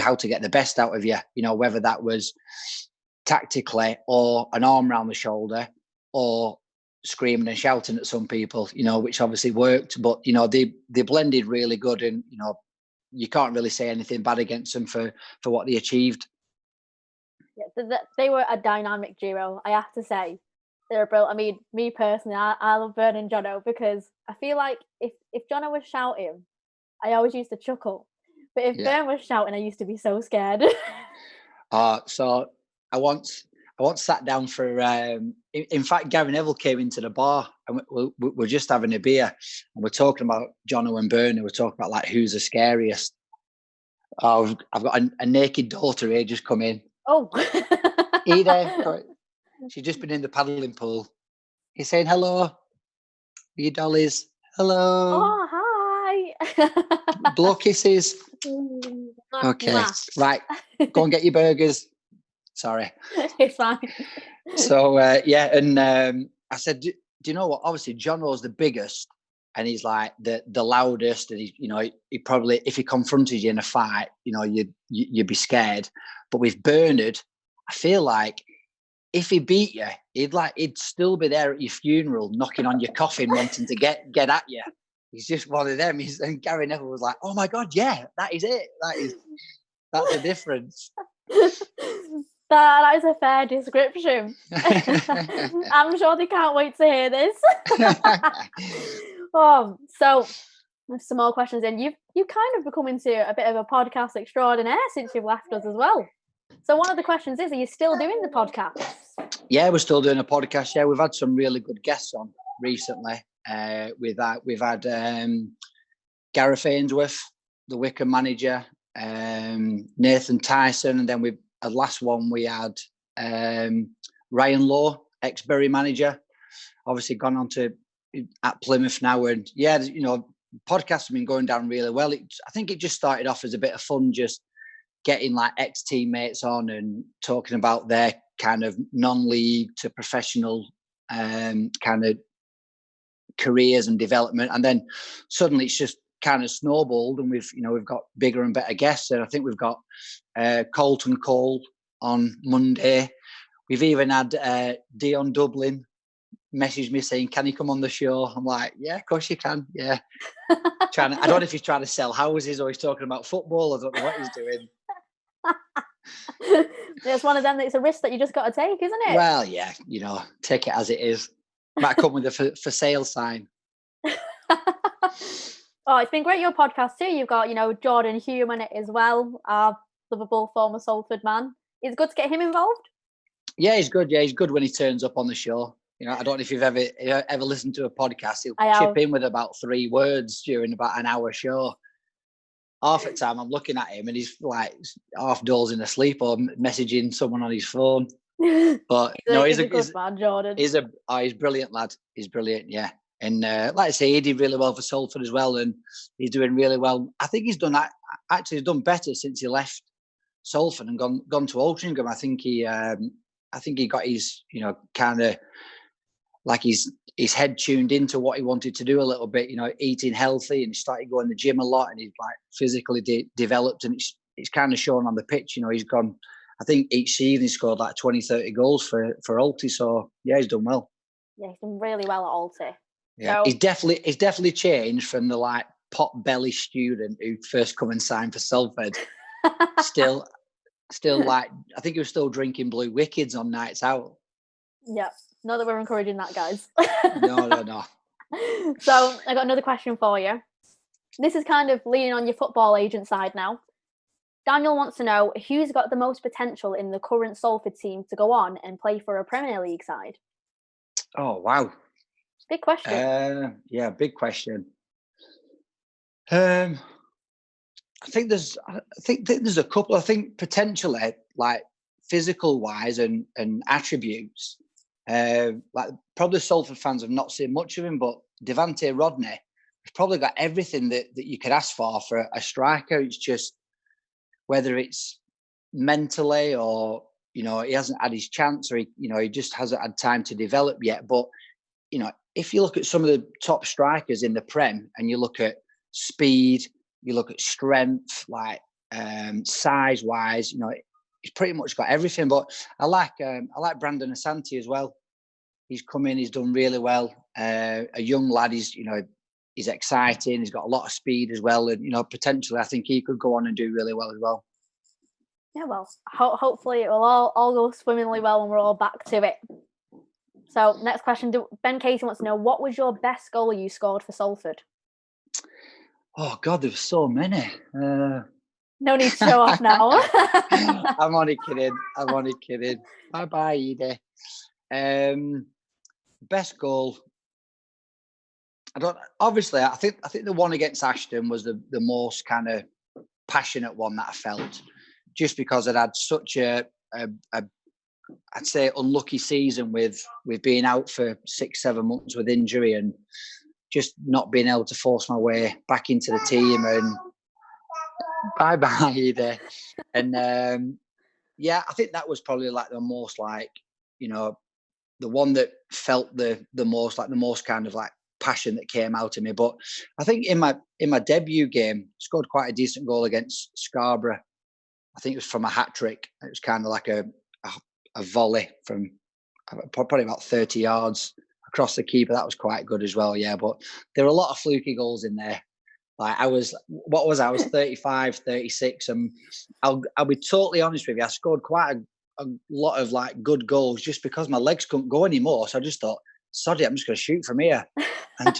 how to get the best out of you. You know, whether that was tactically or an arm around the shoulder or screaming and shouting at some people, you know, which obviously worked. But, you know, they blended really good, and, you know, you can't really say anything bad against them for what they achieved. Yeah, they were a dynamic duo, I have to say. They were brilliant. I mean, me personally, I love Bern and Jono, because I feel like if Jono was shouting, I always used to chuckle. But if Bern was shouting, I used to be so scared. So I once sat down for, in fact, Gary Neville came into the bar, and we're just having a beer, and we're talking about Jono and Bern, and we're talking about like who's the scariest. I've got a naked daughter here just come in. Oh. Eda, she's just been in the paddling pool. He's saying hello. You dollies. Hello. Oh, hi. Blow kisses. Okay, right. Go and get your burgers. Sorry. It's fine. So, and I said, do you know what? Obviously, Jono's the biggest, and he's like the loudest, and he probably, if he confronted you in a fight, you know, you'd be scared. But with Bernard, I feel like if he beat you, he'd still be there at your funeral, knocking on your coffin, wanting to get at you. He's just one of them. And Gary Neville was like, "Oh my God, yeah, that is it. That's the difference." That is a fair description. I'm sure they can't wait to hear this. So some more questions in. You kind of become into a bit of a podcast extraordinaire since you've left us as well. So one of the questions is, are you still doing the podcast? Yeah, we're still doing a podcast. Yeah, we've had some really good guests on recently. We've had Gareth Ainsworth, the Wickham manager, Nathan Tyson, and then last one we had Ryan Law, ex-Bury manager, obviously gone on to at Plymouth now. And yeah, you know, podcasts have been going down really well. I think it just started off as a bit of fun, just getting like ex-teammates on and talking about their kind of non-league to professional kind of careers and development. And then suddenly it's just kind of snowballed, and we've got bigger and better guests. And I think we've got Colton Cole on Monday. We've even had Dion Dublin message me saying, "Can he come on the show?" I'm like, "Yeah, of course you can." Yeah. I don't know if he's trying to sell houses or he's talking about football. I don't know what he's doing. It's one of them. It's a risk that you just got to take, isn't it? Well, yeah, take it as it is. Might come with a for sale sign. Oh, it's been great, your podcast too. You've got, Jordan Hume on it as well, our lovable former Salford man. It's good to get him involved. Yeah, he's good. Yeah, he's good when he turns up on the show. I don't know if you've ever listened to a podcast. He'll chip in with about 3 words during about an hour show. Half the time I'm looking at him and he's like half dozing asleep or messaging someone on his phone. But he's a good man, Jordan. He's brilliant lad. He's brilliant, yeah. And like I say, he did really well for Salford as well, and he's doing really well. I think he's done better since he left Salford and gone to Altrincham. I think he got his kind of like his head tuned into what he wanted to do a little bit. Eating healthy, and he started going to the gym a lot, and he's like physically developed, and it's kind of shown on the pitch. He's gone. I think each season he scored like 20-30 goals for Alty. So yeah, he's done well. Yeah, he's done really well at Alty. Yeah, he's definitely changed from the like pot belly student who first come and signed for Salford. still like I think he was still drinking Blue Wickeds on nights out. Yeah, not that we're encouraging that, guys. No. So I got another question for you. This is kind of leaning on your football agent side now. Daniel wants to know who's got the most potential in the current Salford team to go on and play for a Premier League side. Oh wow. Big question. Yeah, big question. I think there's a couple. I think potentially, like physical wise and attributes, like probably Salford fans have not seen much of him, but Devante Rodney has probably got everything that you could ask for a striker. It's just whether it's mentally or he hasn't had his chance, or he just hasn't had time to develop yet. But if you look at some of the top strikers in the Prem and you look at speed, you look at strength, like size wise, he's pretty much got everything. But I like Brandon Asante as well. He's come in, he's done really well. A young lad, he's exciting. He's got a lot of speed as well, and potentially I think he could go on and do really well as well. Yeah, well, hopefully it will all go swimmingly well when we're all back to it. So next question, Ben Casey wants to know, what was your best goal you scored for Salford? Oh God, there were so many. No need to show off now. I'm only kidding. Bye, Edie. Best goal. I think the one against Ashton was the most kind of passionate one that I felt, just because I'd had such a I'd say unlucky season with being out for 6-7 months with injury and just not being able to force my way back into the team. And bye there. And I think that was probably like the most the one that felt the most kind of like passion that came out of me. But I think in my debut game, scored quite a decent goal against Scarborough. I think it was from a hat trick. It was kind of like a volley from probably about 30 yards across the keeper. That was quite good as well, yeah. But there were a lot of fluky goals in there. Like I was 35, 36, and I'll be totally honest with you. I scored quite a lot of like good goals just because my legs couldn't go anymore. So I just thought, sod it, I'm just going to shoot from here. And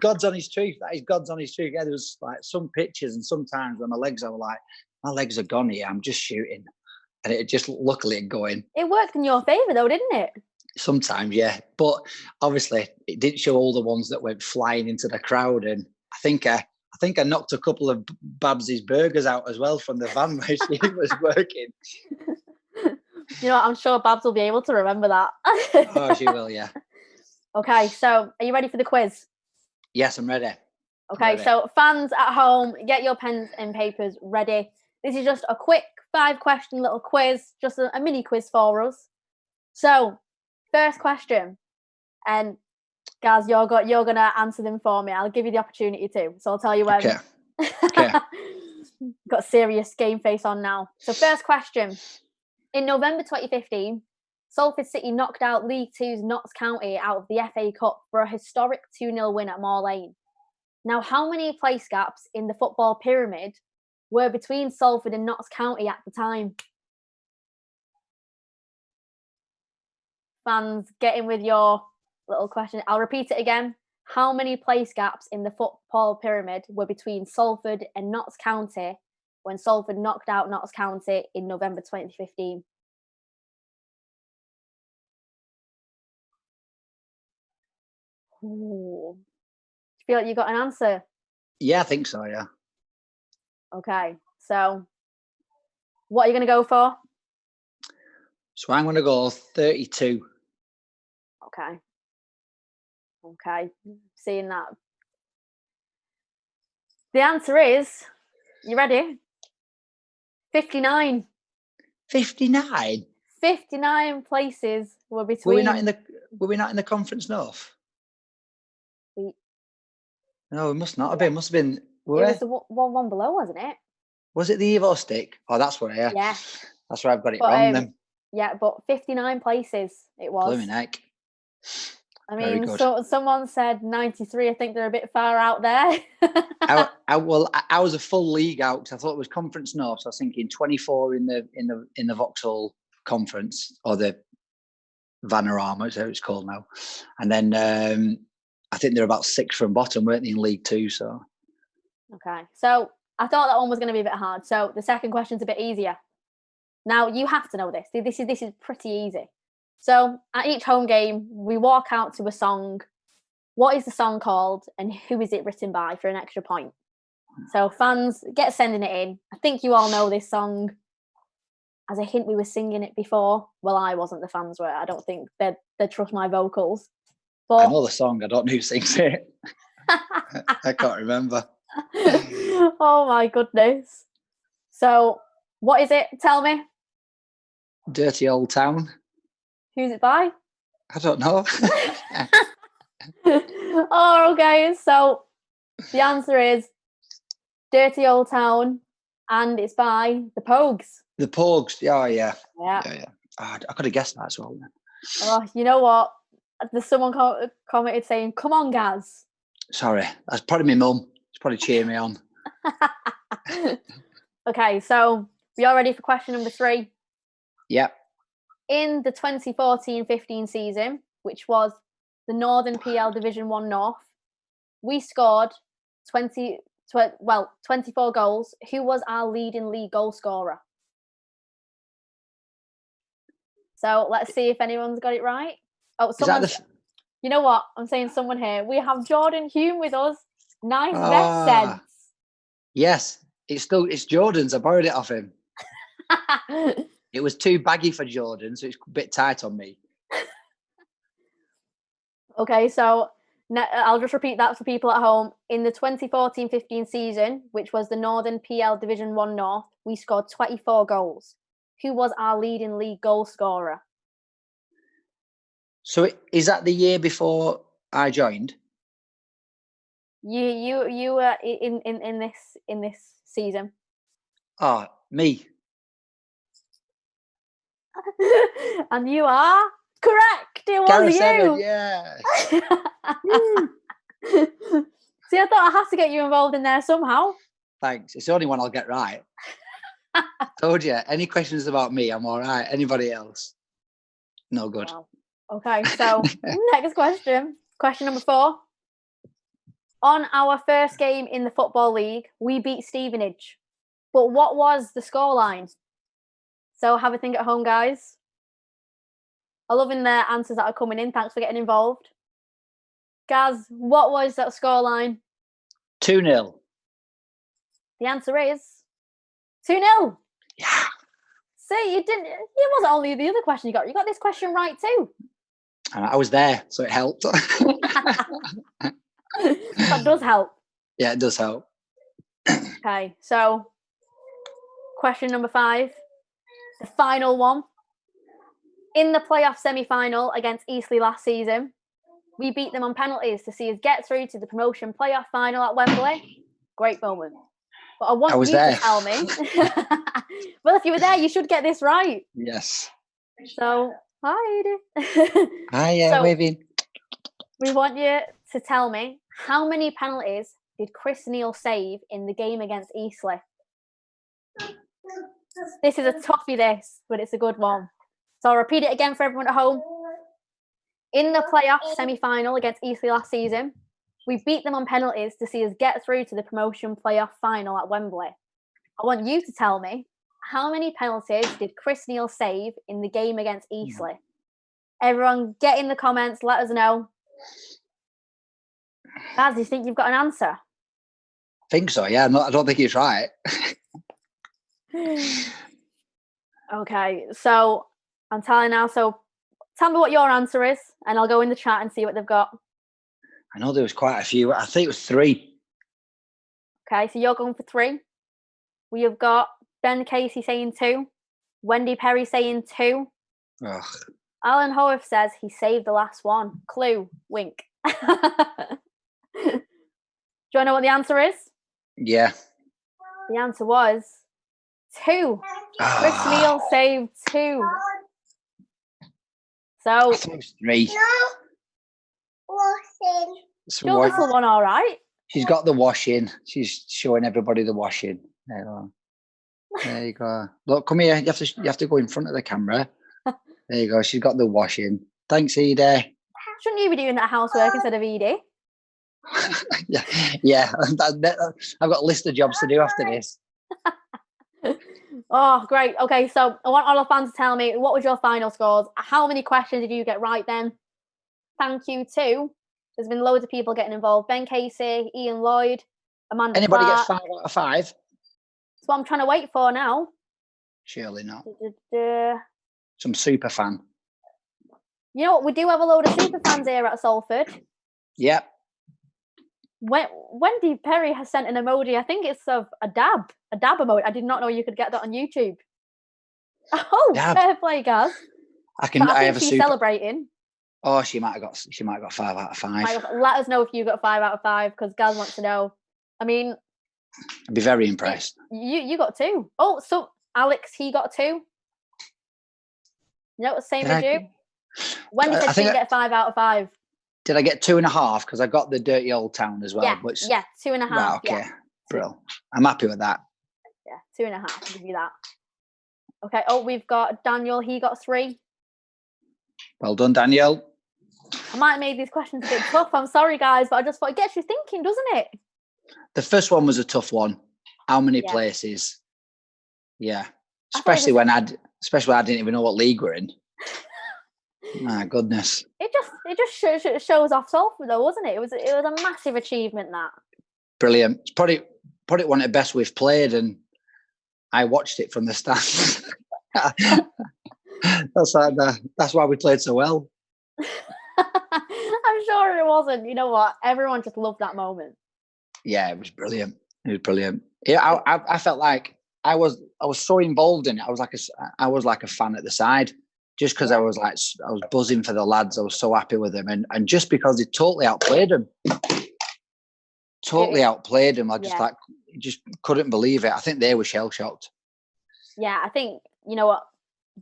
God's on his truth. That is God's on his truth. Yeah, there was like some pitches and sometimes when I were like, my legs are gone here. I'm just shooting. And it just luckily going. It worked in your favour though, didn't it? Sometimes, yeah. But obviously it didn't show all the ones that went flying into the crowd. And I think I knocked a couple of Babsy's burgers out as well from the van where she was working. I'm sure Babs will be able to remember that. Oh, she will, yeah. Okay, so are you ready for the quiz? Yes, I'm ready. Okay, so fans at home, get your pens and papers ready. This is just a quick 5-question little quiz, just a mini quiz for us. So, first question, and Gaz, you're gonna answer them for me. I'll give you the opportunity to. So I'll tell you when. Okay. Okay. Got serious game face on now. So first question. In November 2015, Salford City knocked out League Two's Notts County out of the FA Cup for a historic 2-0 win at Moor Lane. Now, how many place gaps in the football pyramid were between Salford and Notts County at the time? Fans, get in with your little question. I'll repeat it again. How many place gaps in the football pyramid were between Salford and Notts County when Salford knocked out Notts County in November 2015? Ooh. Do you feel like you got an answer? Yeah, I think so, yeah. Okay, so what are you going to go for? So I'm going to go 32. Okay, seeing that. The answer is, you ready? 59. 59? 59 places were between. Were we not in the Conference North? No, it must not have been. Must have been. It was the one below, wasn't it? Was it the Evo stick? Oh, that's where I. Yeah. That's where I've got it wrong then. Yeah, but 59 places it was. Blooming heck. I mean, so someone said 93. I think they're a bit far out there. I was a full league out because I thought it was Conference North. So I was thinking 24 in the Vauxhall Conference, or the Vanarama, is how it's called now. And then I think they're about 6 from bottom, weren't they, in League Two? So. Okay, so I thought that one was going to be a bit hard. So the second question's a bit easier. Now you have to know this. This is pretty easy. So at each home game, we walk out to a song. What is the song called, and who is it written by for an extra point? So fans, get sending it in. I think you all know this song. As a hint, we were singing it before. Well, I wasn't. The fans were. I don't think they'd trust my vocals. But I know the song. I don't know who sings it. I can't remember. Oh my goodness. So what is it? Tell me. Dirty Old Town. Who's it by? I don't know. Oh, okay. So the answer is Dirty Old Town, and it's by the Pogues. The Pogues. Oh, yeah. Yeah. Oh, I could have guessed that as well. Then. Oh, you know what? There's someone commented saying, "Come on, Gaz." Sorry, that's probably my mum. It's probably cheering me on. Okay, so we are ready for question number 3. Yep. In the 2014-15 season, which was the Northern PL Division 1 North, we scored 24 goals. Who was our leading league goal scorer? So let's see if anyone's got it right. Oh, you know what? I'm saying someone here. We have Jordan Hume with us. Nice vest sense. Yes, it's Jordan's. I borrowed it off him. It was too baggy for Jordan, so it's a bit tight on me. Okay, so I'll just repeat that for people at home. In the 2014-15 season, which was the Northern PL Division 1 North, we scored 24 goals. Who was our leading league goal scorer? So is that the year before I joined? You were in this season. Oh, me. And you are correct. It was Gareth you. Evan, yeah. See, I thought I had to get you involved in there somehow. Thanks. It's the only one I'll get right. Told you. Any questions about me, I'm all right. Anybody else? No good. Wow. Okay, so next question. Question number 4. On our first game in the Football League, we beat Stevenage. But what was the scoreline? So have a think at home, guys. I'm loving the answers that are coming in. Thanks for getting involved. Gaz, what was that scoreline? 2-0. The answer is 2-0. Yeah. See, it wasn't only the other question you got. You got this question right too. And I was there, so it helped. That does help. Yeah, it does help. Okay, so question number 5, the final one. In the playoff semi-final against Eastleigh last season, We beat them on penalties to see us get through to the promotion playoff final at Wembley. Great moment. But I want you to tell me. Well, if you were there, you should get this right. Yes. So, hi. Hi, waving. We want you to tell me, how many penalties did Chris Neal save in the game against Eastleigh? This is a toughie, but it's a good one. So I'll repeat it again for everyone at home. In the playoff semi-final against Eastleigh last season, we beat them on penalties to see us get through to the promotion playoff final at Wembley. I want you to tell me, how many penalties did Chris Neal save in the game against Eastleigh? Everyone, get in the comments, let us know. Baz, do you think you've got an answer? I think so, yeah. I don't think he's right. Okay, so I'm telling now. So tell me what your answer is, and I'll go in the chat and see what they've got. I know there was quite a few. I think it was 3. Okay, so you're going for 3. We have got Ben Casey saying 2, Wendy Perry saying 2. Ugh. Alan Howarth says he saved the last one. Clue, wink. Do you want to know what the answer is? Yeah. The answer was 2. Chris Neal saved 2. So I thought it was 3. Your little one, all right? She's got the washing. She's showing everybody the washing. There you go. Look, come here. You have to go in front of the camera. There you go. She's got the washing. Thanks, Edie. Shouldn't you be doing that housework instead of Edie? yeah. I've got a list of jobs to do after this. Oh, great. Okay, so I want all our fans to tell me, what was your final scores? How many questions did you get right then? Thank you too. There's been loads of people getting involved. Ben Casey, Ian Lloyd, Amanda Anybody Clark. get 5 out of 5? That's what I'm trying to wait for now. Surely not. Da-da-da. Some super fan. You know what? We do have a load of super fans here at Salford. Yep. Wendy Perry has sent an emoji. I think it's of a dab emoji. I did not know you could get that on YouTube. Oh, dab. Fair play, Gaz. I think she's super... celebrating. Oh, she might have got 5 out of 5. Let us know if you got 5 out of 5, because Gaz wants to know. I mean, I'd be very impressed. You got 2. Oh, so Alex, he got 2. No, same as you. Wendy said she get 5 out of 5. Did I get 2.5? Because I got the dirty old town as well. Yeah, 2.5. Right, okay, yeah. Bro, I'm happy with that. Yeah, 2.5. I'll give you that. Okay. Oh, we've got Daniel. He got 3. Well done, Daniel. I might have made these questions a bit tough. I'm sorry, guys, but I just thought it gets you thinking, doesn't it? The first one was a tough one. How many places? Yeah, especially when I didn't even know what league we're in. My goodness. It just shows off Salford though, wasn't it? It was a massive achievement, that. Brilliant. It's probably one of the best we've played, and I watched it from the stands. That's why we played so well. I'm sure it wasn't. You know what? Everyone just loved that moment. Yeah, it was brilliant. Yeah, I felt like I was so involved in it. I was like a fan at the side. Just because I was buzzing for the lads. I was so happy with them. And just because they totally outplayed them. I just couldn't believe it. I think they were shell-shocked. Yeah, I think, you know what,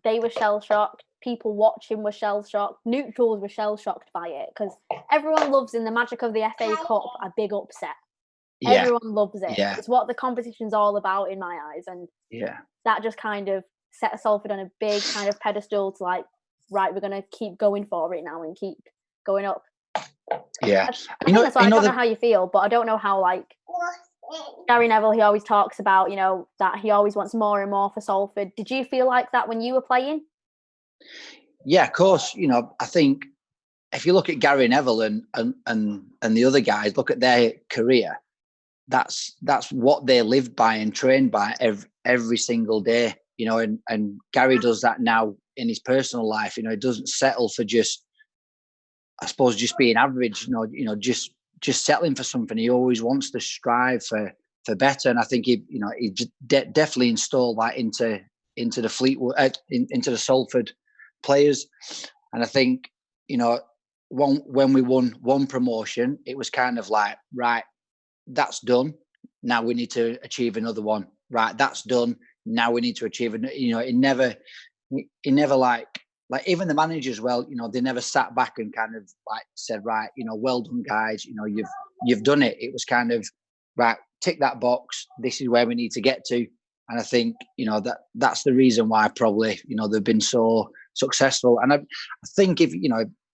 they were shell-shocked. People watching were shell-shocked. Neutrals were shell-shocked by it, because everyone loves, in the magic of the FA Cup, a big upset. Yeah. Everyone loves it. Yeah. It's what the competition's all about in my eyes. And that just kind of set Salford on a big kind of pedestal to right, we're going to keep going for it now and keep going up. Yeah. I don't know how you feel, but I don't know how, Gary Neville, he always talks about, that he always wants more and more for Salford. Did you feel like that when you were playing? Yeah, of course. I think if you look at Gary Neville and the other guys, look at their career, that's what they lived by and trained by every single day. And Gary does that now in his personal life. He doesn't settle for just being average. Just settling for something. He always wants to strive for better. And I think he definitely installed that into the Fleetwood, into the Salford players. And I think when we won one promotion, it was kind of like, right, that's done. Now we need to achieve another one. Right, that's done. Now we need to achieve it. It never like even the managers, well, they never sat back and kind of like said, right, well done, guys. You've done it. It was kind of, right, tick that box. This is where we need to get to. And I think, that's the reason why probably, they've been so successful. And I think if,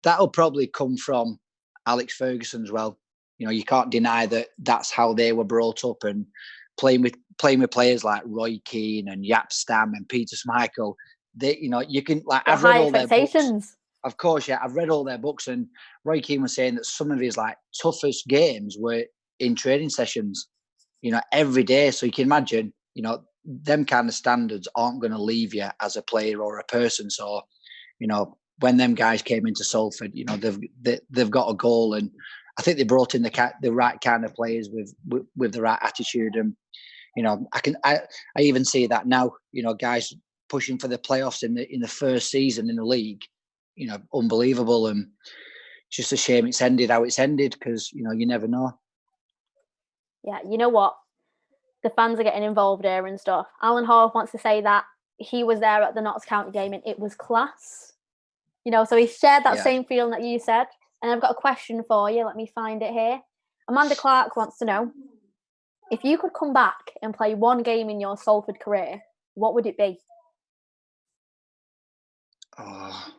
that'll probably come from Alex Ferguson as well. You can't deny that that's how they were brought up, and playing with players like Roy Keane and Jaap Stam and Peter Schmeichel. They, you can I've read all their books. Of course, yeah, I've read all their books, and Roy Keane was saying that some of his toughest games were in training sessions, every day. So you can imagine, them kind of standards aren't going to leave you as a player or a person. So, when them guys came into Salford, they've got a goal, and I think they brought in the right kind of players with the right attitude. And I even see that now. Guys pushing for the playoffs in the first season in the league. Unbelievable, and it's just a shame it's ended how it's ended, because you never know. Yeah, you know what? The fans are getting involved here and stuff. Alan Hall wants to say that he was there at the Notts County game and it was class. So he shared that same feeling that you said. And I've got a question for you. Let me find it here. Amanda Clark wants to know, if you could come back and play one game in your Salford career, what would it be? Oh.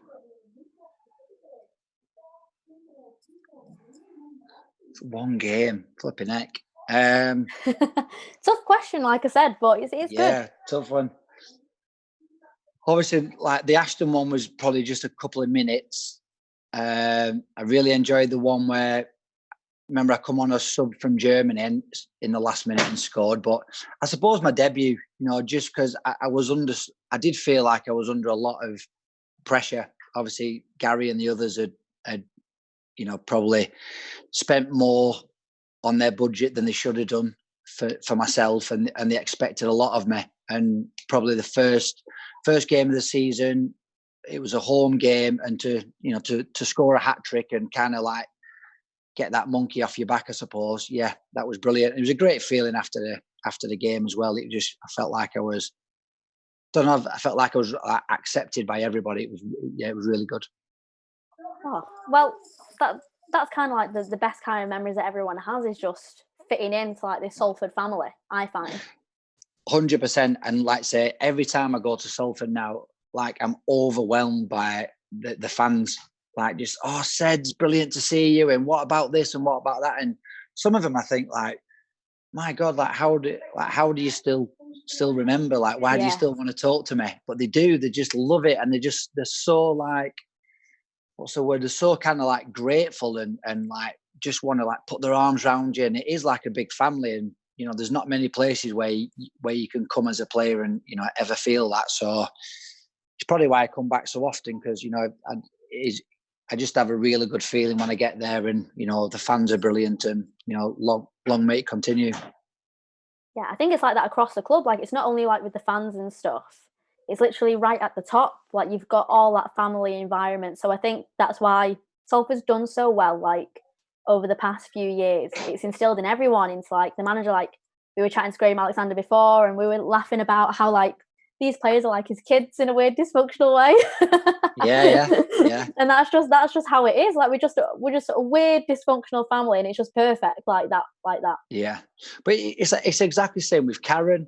One game, flipping heck. Tough question, like I said, but it's good. Yeah, tough one. Obviously, the Ashton one was probably just a couple of minutes. I really enjoyed the one where, remember, I come on a sub from Germany and in the last minute and scored. But I suppose my debut, just because I did feel like I was under a lot of pressure. Obviously, Gary and the others had probably spent more on their budget than they should have done for myself, and they expected a lot of me. And probably the first game of the season, it was a home game, and to score a hat trick and kind of get that monkey off your back, I suppose. Yeah, that was brilliant. It was a great feeling after the game as well. I felt like I was accepted by everybody. It was really good. Oh, well, that's kind of like the best kind of memories that everyone has, is just fitting into this Salford family, I find. 100%. And say, every time I go to Salford now, I'm overwhelmed by the fans. Just, oh, Sed's brilliant to see you, and what about this and what about that? And some of them I think my God, how do you still remember? Why do you still want to talk to me? But they do. They just love it, and they're so what's the word? They're so kind of grateful and just want to put their arms around you, and it is like a big family. And there's not many places where you can come as a player and ever feel that. So it's probably why I come back so often, because I just have a really good feeling when I get there, and the fans are brilliant, and long may it continue. Yeah, I think it's like that across the club. It's not only with the fans and stuff. It's literally right at the top. You've got all that family environment. So I think that's why Salford's done so well. Over the past few years, it's instilled in everyone. Into the manager. We were chatting to Graham Alexander before, and we were laughing about how these players are his kids in a weird dysfunctional way. Yeah. And that's just how it is. We're just a weird dysfunctional family, and it's just perfect like that. Yeah, but it's exactly the same with Karen.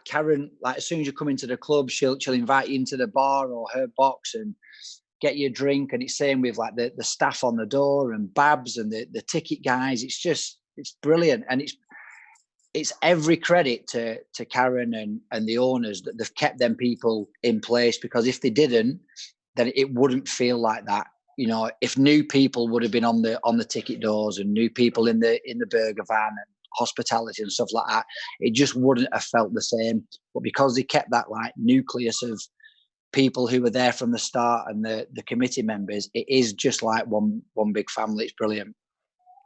Karen, as soon as you come into the club, she'll invite you into the bar or her box and get you a drink. And it's same with the staff on the door and Babs and the ticket guys. It's brilliant, and it's every credit to Karen and the owners that they've kept them people in place, because if they didn't, then it wouldn't feel like that. If new people would have been on the ticket doors and new people in the burger van and hospitality and stuff like that, it just wouldn't have felt the same. But because they kept that nucleus of people who were there from the start and the committee members, it is just one big family. It's brilliant.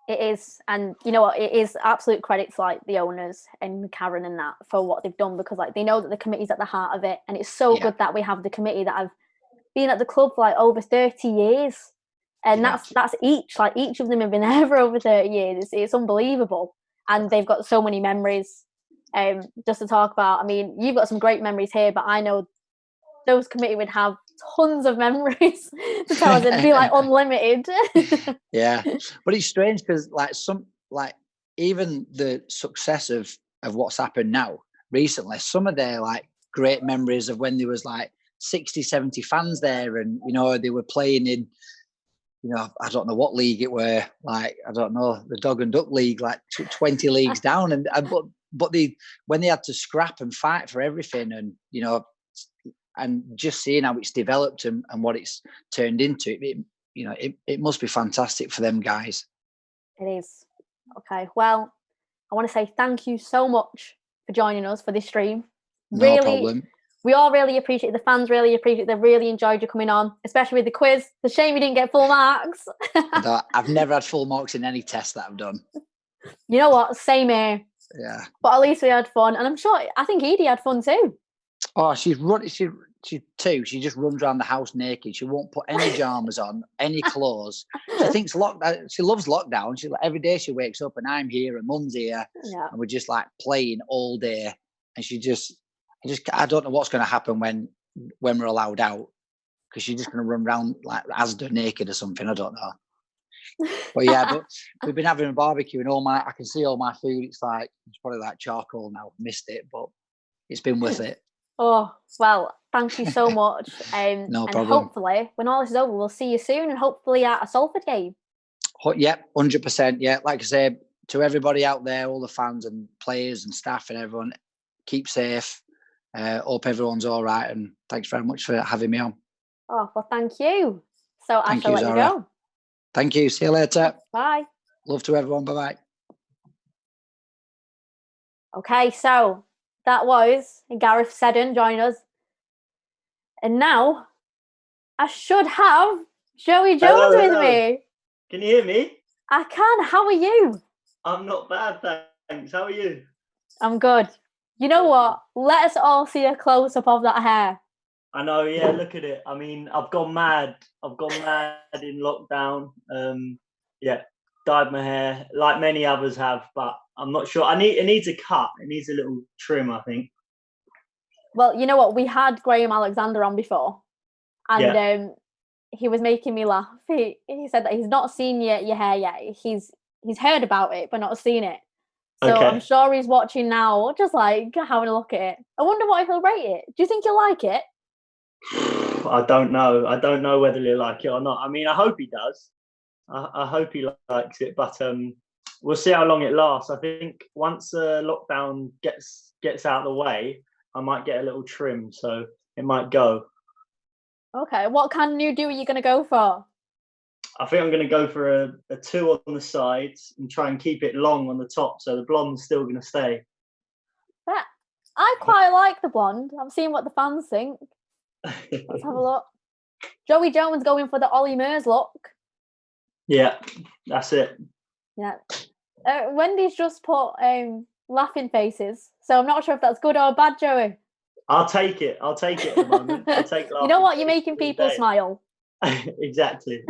It is, and you know what? It is absolute credit to the owners and Karen and that for what they've done, because they know that the committee's at the heart of it, and it's so good that we have the committee that have been at the club for over 30 years, And that's each of them have been there for over 30 years. It's unbelievable, and they've got so many memories. Just to talk about, I mean, you've got some great memories here, but I know those committee would have tons of memories to tell us. It'd be like unlimited. Yeah, but it's strange because even the success of what's happened now recently, some of their like great memories of when there was like 60, 70 fans there, and they were playing in, I don't know what league it were, like I don't know, the Dog and Duck League, like 20 leagues down, and but when they had to scrap and fight for everything, and and just seeing how it's developed and what it's turned into, it must be fantastic for them guys. It is. Okay, well, I want to say thank you so much for joining us for this stream. No problem. We all really appreciate it. The fans really appreciate it. They really enjoyed you coming on, especially with the quiz. It's a shame you didn't get full marks. I've never had full marks in any test that I've done. You know what? Same here. Yeah. But at least we had fun. And I think Edie had fun too. Oh, she's too. She just runs around the house naked. She won't put any pajamas on, any clothes. She thinks she loves lockdown. Every day she wakes up and I'm here and Mum's here, and we're just like playing all day. And I don't know what's going to happen when we're allowed out, because she's just going to run around like Asda naked or something. I don't know. But yeah, but we've been having a barbecue and I can see all my food. It's probably like charcoal now. Missed it, but it's been worth it. Oh, well, thank you so much. No problem. And hopefully, when all this is over, we'll see you soon, and hopefully at a Salford game. Yep, 100%. Yeah, like I said, to everybody out there, all the fans and players and staff and everyone, keep safe. Hope everyone's all right, and thanks very much for having me on. Oh, well, thank you. So I shall let you go. Thank you. See you later. Bye. Love to everyone. Bye-bye. Okay, so that was Gareth Seddon joining us. And now I should have Joey Jones with me. Can you hear me? I can. How are you? I'm not bad, thanks. How are you? I'm good. You know what? Let us all see a close-up of that hair. I know, yeah, look at it. I mean, I've gone mad. In lockdown. Dyed my hair like many others have, but I'm not sure. It needs a cut. It needs a little trim, I think. Well, you know what? We had Graham Alexander on before, and he was making me laugh. He said that he's not seen your hair yet. He's heard about it, but not seen it. So okay. I'm sure he's watching now, just like having a look at it. I wonder what he'll rate it. Do you think he'll like it? I don't know. I don't know whether he'll like it or not. I mean, I hope he does. I hope he likes it, but we'll see how long it lasts. I think once lockdown gets out of the way, I might get a little trim, so it might go. Okay, what kind of new do are you going to go for? I think I'm going to go for a 2 on the sides and try and keep it long on the top, so the blonde's still going to stay. But I quite like the blonde. I'm seeing what the fans think. Let's have a look. Joey Jones going for the Ollie Murs look. Yeah, that's it. Yeah. Wendy's just put laughing faces, so I'm not sure if that's good or bad, Joey. I'll take it at the moment. I'll take you know what? You're making people smile. Exactly.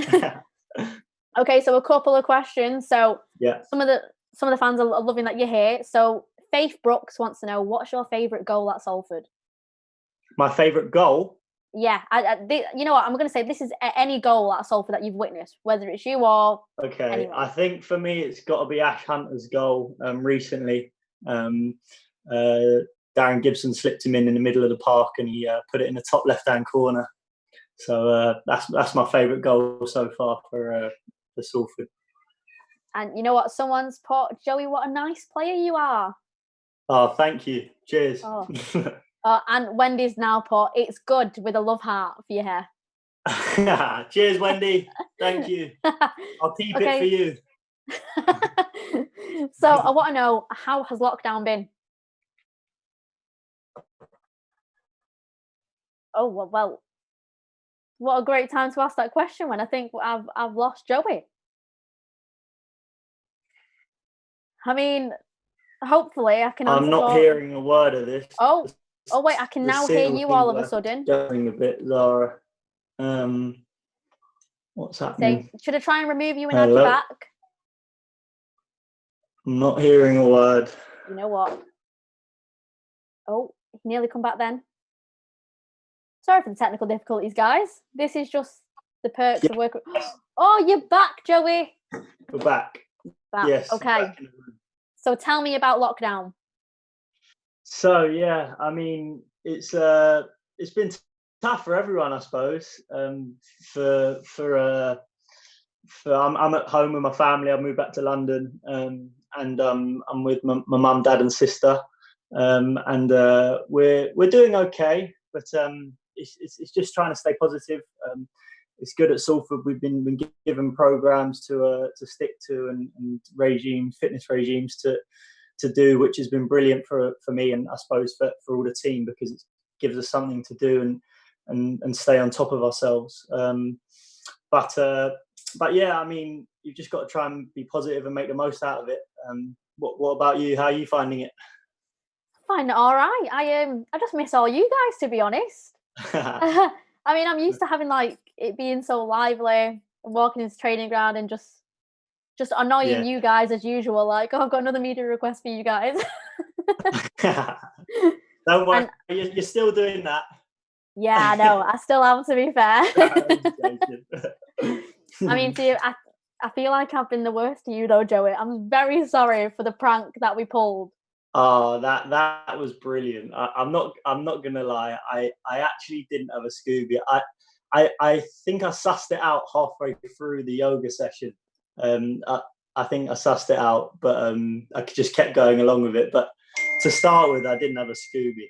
Okay, so a couple of questions. So yeah, some of the fans are loving that you're here. So Faith Brooks wants to know, what's your favourite goal at Salford? My favourite goal? Yeah, you know what? I'm going to say this is any goal at Salford that you've witnessed, whether it's you or anyone. I think for me it's got to be Ash Hunter's goal recently. Darren Gibson slipped him in the middle of the park and he put it in the top left-hand corner. So that's my favourite goal so far for Salford. And you know what? Someone's put, Joey, what a nice player you are. Oh, thank you. Cheers. Oh. And Wendy's now put, it's good with a love heart for your hair. Cheers, Wendy. Thank you. I'll keep it for you. So I want to know, how has lockdown been? Oh, well, what a great time to ask that question when I think I've lost Joey. I mean, hopefully I can answer. I'm not hearing a word of this. Oh wait, I can now hear you all of a sudden. Going a bit, Laura. What's happening? Should I try and remove you and add you back? I'm not hearing a word. You know what? Oh, nearly come back then. Sorry for the technical difficulties, guys. This is just the perks of work. Oh, you're back, Joey. We're back. Yes. Okay. So tell me about lockdown. So yeah, I mean, it's been tough for everyone, I suppose. I'm at home with my family. I moved back to London, and I'm with my mum, dad, and sister, and we're doing okay. But it's just trying to stay positive. It's good at Salford. We've been given programs to stick to and fitness regimes to do, which has been brilliant for me and I suppose for all the team, because it gives us something to do and stay on top of ourselves. But yeah, I mean, you've just got to try and be positive and make the most out of it. What about you? How are you finding it? Fine, all right. I just miss all you guys, to be honest. I mean, I'm used to having like it being so lively and walking into training ground and just annoying you guys as usual. Like, oh, I've got another media request for you guys. Don't worry, you're still doing that. Yeah, I know. I still am, to be fair. I mean, see, I feel like I've been the worst to you though, Joey. I'm very sorry for the prank that we pulled. Oh, that was brilliant. I'm not gonna lie. I actually didn't have a Scooby. I think I sussed it out halfway through the yoga session. I think I sussed it out, but I just kept going along with it. But to start with, I didn't have a Scooby.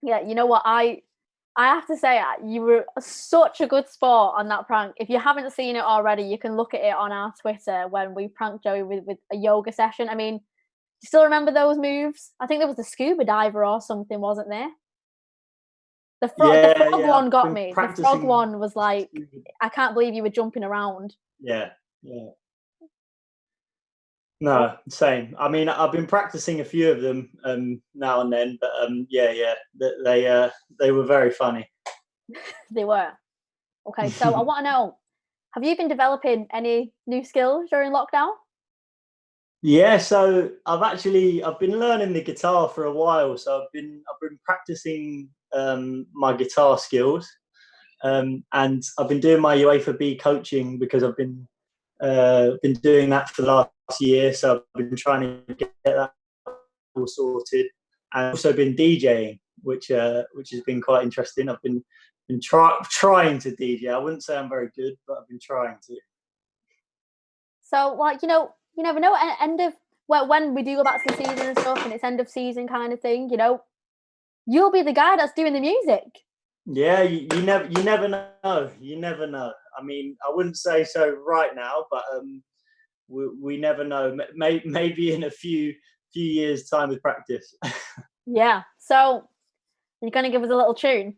Yeah, you know what? I have to say, you were such a good sport on that prank. If you haven't seen it already, you can look at it on our Twitter when we pranked Joey with a yoga session. I mean, do you still remember those moves? I think there was the scuba diver or something, wasn't there? The frog one got me. The frog one was like, I can't believe you were jumping around. Yeah. No, same. I mean, I've been practicing a few of them now and then, but they were very funny. They were. Okay, so I want to know, have you been developing any new skills during lockdown? Yeah, so I've been learning the guitar for a while. So I've been practicing my guitar skills, and I've been doing my UEFA B coaching because I've been doing that for the last year. So I've been trying to get that all sorted, and also been DJing, which has been quite interesting. I've been trying to DJ. I wouldn't say I'm very good, but I've been trying to. So, like, you never know. When we do go back to the season and stuff, and it's end of season kind of thing, you'll be the guy that's doing the music. Yeah, you never know. You never know. I mean, I wouldn't say so right now, but we never know. Maybe in a few years' time with practice. Yeah. So, you're going to give us a little tune?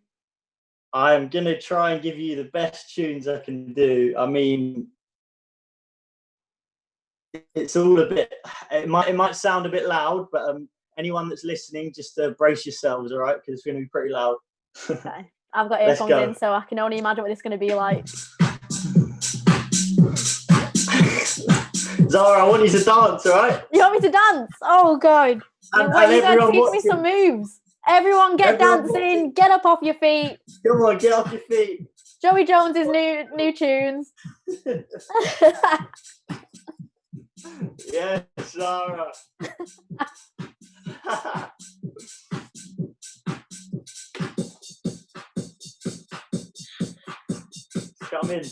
I am going to try and give you the best tunes I can do. I mean, it's all a bit. It might sound a bit loud, but anyone that's listening, just brace yourselves, all right? Because it's going to be pretty loud. Okay. I've got earphones in, so I can only imagine what this is going to be like. Zara, I want you to dance, all right? You want me to dance? Oh, God. You guys teach me some moves. Everyone dancing. Watching. Get up off your feet. Come on, get off your feet. Joey Jones's new tunes. Yes, Zara. Come in.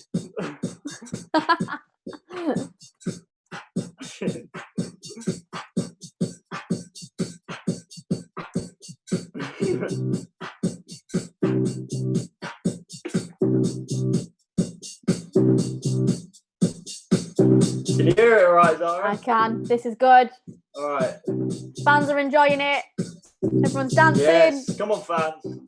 Can you hear it all right, Zara? I can. This is good. All right. Fans are enjoying it. Everyone's dancing. Yes, come on, fans.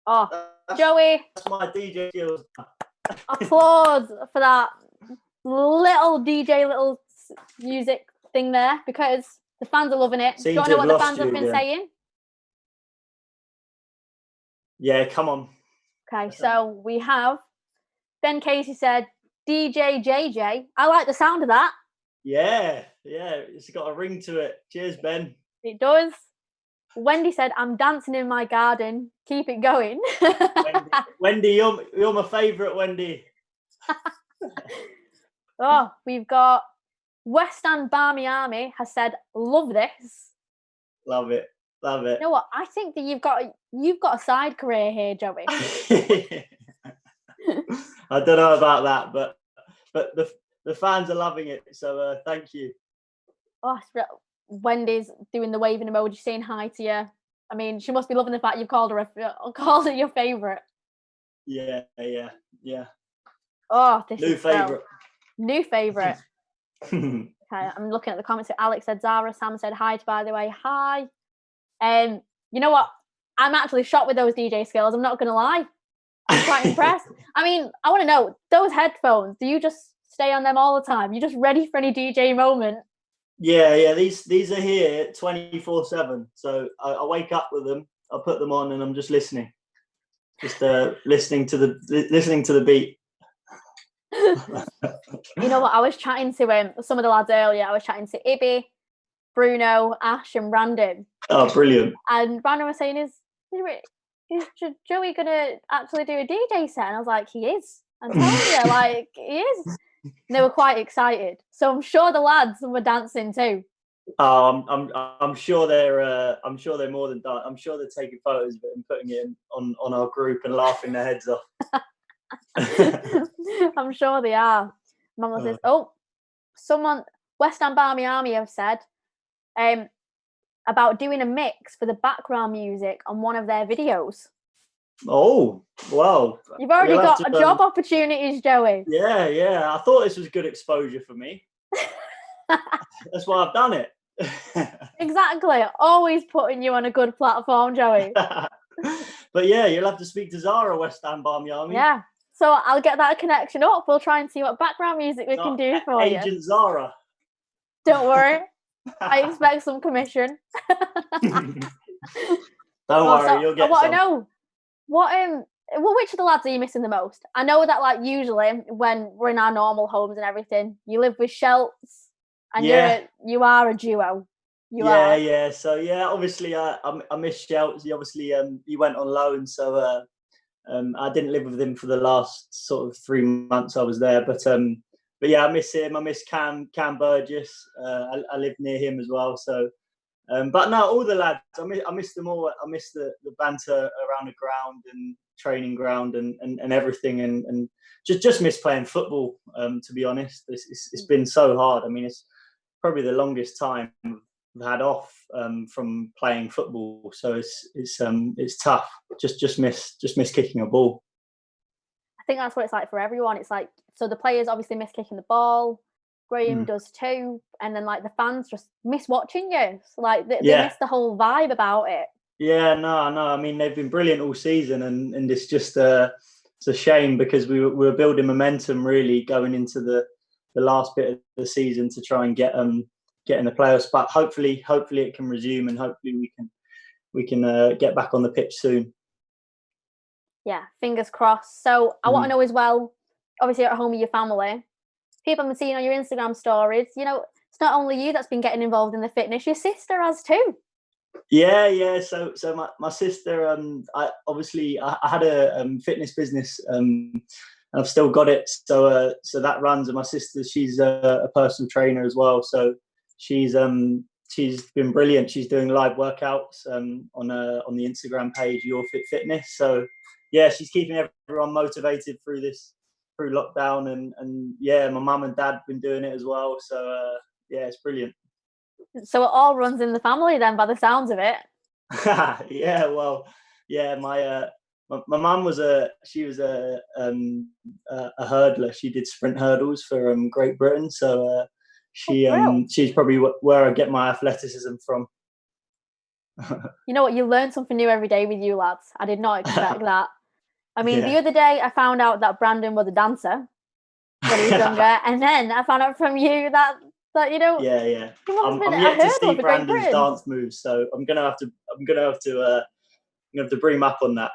Oh, Joey. That's my DJ skills. Applause for that little music thing there, because the fans are loving it. Do you want to know what the fans have been saying? Yeah, come on. Okay, so we have Ben Casey said, DJ JJ. I like the sound of that. Yeah, it's got a ring to it. Cheers, Ben. It does. Wendy said, I'm dancing in my garden. Keep it going. Wendy, you're my favourite, Wendy. Oh, we've got West End Barmy Army has said, love this. Love it. You know what? I think that you've got a side career here, Joey. I don't know about that, but the fans are loving it. So thank you. Oh, Wendy's doing the waving emoji, saying hi to you. I mean, she must be loving the fact you've called her your favourite. Yeah. Oh, this new is favourite. New favourite. Okay, I'm looking at the comments. Alex said Zara. Sam said hi. By the way, hi. You know what? I'm actually shocked with those DJ skills. I'm not going to lie. I'm quite impressed. I mean, I want to know, those headphones, do you just stay on them all the time? You're just ready for any DJ moment? Yeah. These are here 24/7. So I wake up with them. I put them on and I'm just listening. Just listening to the beat. You know what? I was chatting to some of the lads earlier. I was chatting to Ibby, Bruno, Ash, and Brandon. Oh, brilliant! And Brandon was saying, "Is Joey gonna actually do a DJ set?" And I was like, "He is. I'm telling you, like he is." And they were quite excited. So I'm sure the lads were dancing too. Oh, I'm sure they're more than done. I'm sure they're taking photos of it and putting it on our group and laughing their heads off. I'm sure they are. Mama says, someone, West Ham Barmy Army have said about doing a mix for the background music on one of their videos. Oh, wow. You've already got job opportunities, Joey. Yeah. I thought this was good exposure for me. That's why I've done it. Exactly. Always putting you on a good platform, Joey. But yeah, you'll have to speak to Zara, West Ham Barmy Army. Yeah. So I'll get that connection up. We'll try and see what background music we can do for you. Agent Zara. Don't worry. I expect some commission. Don't worry, you'll get some. I want to know, which of the lads are you missing the most? I know that, like, usually when we're in our normal homes and everything, you live with Shelts and you are a duo. Yeah. So yeah, obviously I miss Shelts. He went on loan, so I didn't live with him for the last sort of 3 months I was there. But yeah, I miss him. I miss Cam Burgess. I live near him as well. So, but no, all the lads, I miss them all. I miss the banter around the ground and training ground and everything, and just miss playing football. To be honest, it's been so hard. I mean, it's probably the longest time I've had off from playing football. So it's tough. Just miss kicking a ball. I think that's what it's like for everyone. It's like, so the players obviously miss kicking the ball. Graham does too, and then like the fans just miss watching you. So, like they miss the whole vibe about it. Yeah, no. I mean, they've been brilliant all season, and it's just it's a shame because we were building momentum really going into the last bit of the season to try and get in the playoffs. But hopefully it can resume, and hopefully we can get back on the pitch soon. Yeah, fingers crossed. So I want to know as well, obviously at home with your family, people have been seeing on your Instagram stories, you know, it's not only you that's been getting involved in the fitness, your sister has too. Yeah. So my sister, I had a fitness business, and I've still got it. So that runs, and my sister, she's a personal trainer as well. So she's been brilliant. She's doing live workouts on the Instagram page, Your Fit Fitness. So yeah, she's keeping everyone motivated through lockdown, and yeah, my mum and dad have been doing it as well. So yeah, it's brilliant. So it all runs in the family then, by the sounds of it. Yeah, well, yeah, my mum was a hurdler. She did sprint hurdles for Great Britain. So she's probably where I get my athleticism from. You know what? You learn something new every day with you lads. I did not expect that. I mean, the Yeah. other day I found out that Brandon was a dancer when he was younger, and then I found out from you that you know. Yeah, yeah. He must have been I'm a yet to hurdler see for Great Brandon's Britain. dance moves, so I'm gonna have to bring him up on that.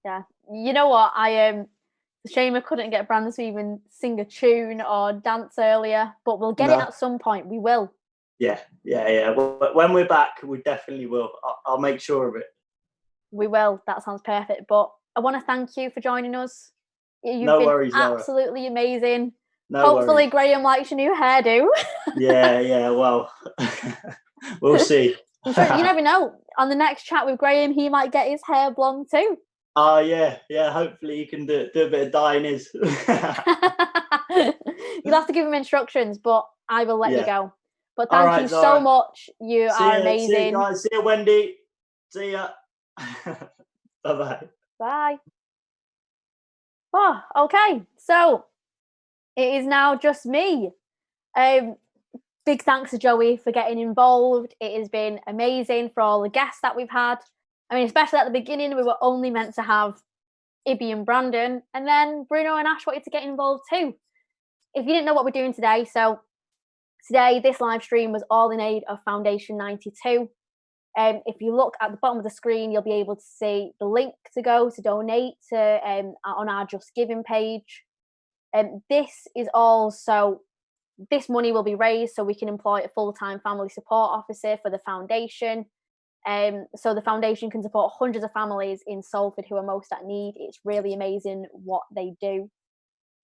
Yeah. You know what? It's a shame I couldn't get Brandon to even sing a tune or dance earlier, but we'll get it at some point. We will. Yeah. When we're back, we definitely will. I'll make sure of it. We will. That sounds perfect. But I want to thank you for joining us. You've No been worries, Laura. absolutely amazing. No Hopefully worries. Graham likes your new hairdo. Yeah. Well, we'll see. I'm sure, you never know. On the next chat with Graham, he might get his hair blonde too. Oh, yeah. Hopefully he can do a bit of dyeing his. You'll have to give him instructions, but I will let you go. But All thank right, you Zara. so much. You are amazing. See you guys. See you, Wendy. See ya. Bye-bye. Bye. Oh, okay. So it is now just me. Big thanks to Joey for getting involved. It has been amazing for all the guests that we've had. I mean, especially at the beginning, we were only meant to have Ibby and Brandon, and then Bruno and Ash wanted to get involved too. If you didn't know what we're doing today, so today this live stream was all in aid of Foundation 92. If you look at the bottom of the screen, you'll be able to see the link to go to donate to on our Just Giving page. This is also, this money will be raised so we can employ a full-time family support officer for the foundation. So the foundation can support hundreds of families in Salford who are most at need. It's really amazing what they do.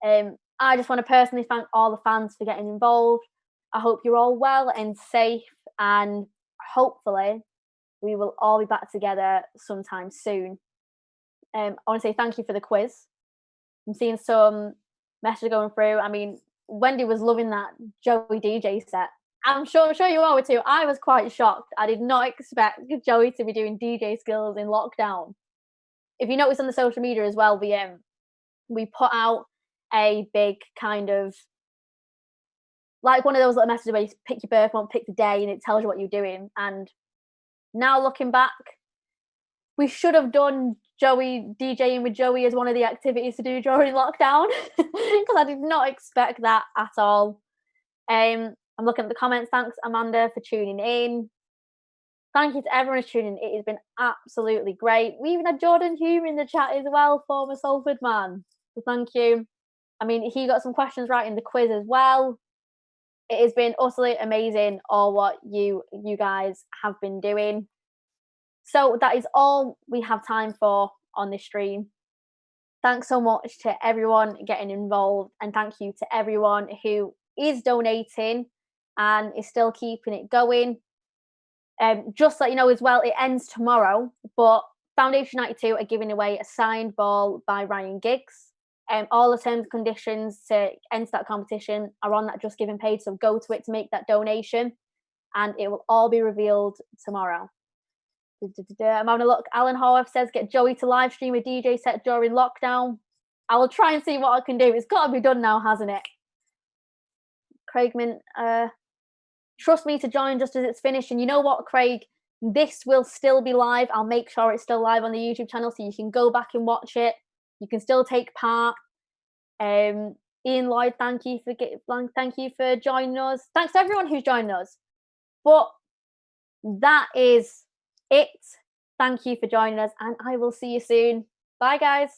I just want to personally thank all the fans for getting involved. I hope you're all well and safe, and hopefully we will all be back together sometime soon. I want to say thank you for the quiz. I'm seeing some messages going through. I mean, Wendy was loving that Joey DJ set. I'm sure you all were too. I was quite shocked. I did not expect Joey to be doing DJ skills in lockdown. If you notice on the social media as well, we put out a big kind of like one of those little messages where you pick your birth month, pick the day, and it tells you what you're doing. And now looking back, we should have done Joey DJing with Joey as one of the activities to do during lockdown, because I did not expect that at all. I'm looking at the comments. Thanks, Amanda, for tuning in. Thank you to everyone who's tuning in. It has been absolutely great. We even had Jordan Hume in the chat as well, former Salford man. So thank you. I mean, he got some questions right in the quiz as well. It has been utterly amazing all what you guys have been doing. So that is all we have time for on this stream. Thanks so much to everyone getting involved, and thank you to everyone who is donating and is still keeping it going. Just so you know as well, it ends tomorrow, but Foundation 92 are giving away a signed ball by Ryan Giggs. All the terms and conditions to enter that competition are on that Just Giving page, so go to it to make that donation, and it will all be revealed tomorrow. I'm having a look. Alan Howarth says, get Joey to live stream a DJ set during lockdown. I will try and see what I can do. It's got to be done now, hasn't it? Craigman, trust me to join just as it's finished. And you know what, Craig? This will still be live. I'll make sure it's still live on the YouTube channel so you can go back and watch it. You can still take part. Ian Lloyd, thank you for joining us. Thanks to everyone who's joined us. But that is it. Thank you for joining us, and I will see you soon. Bye, guys.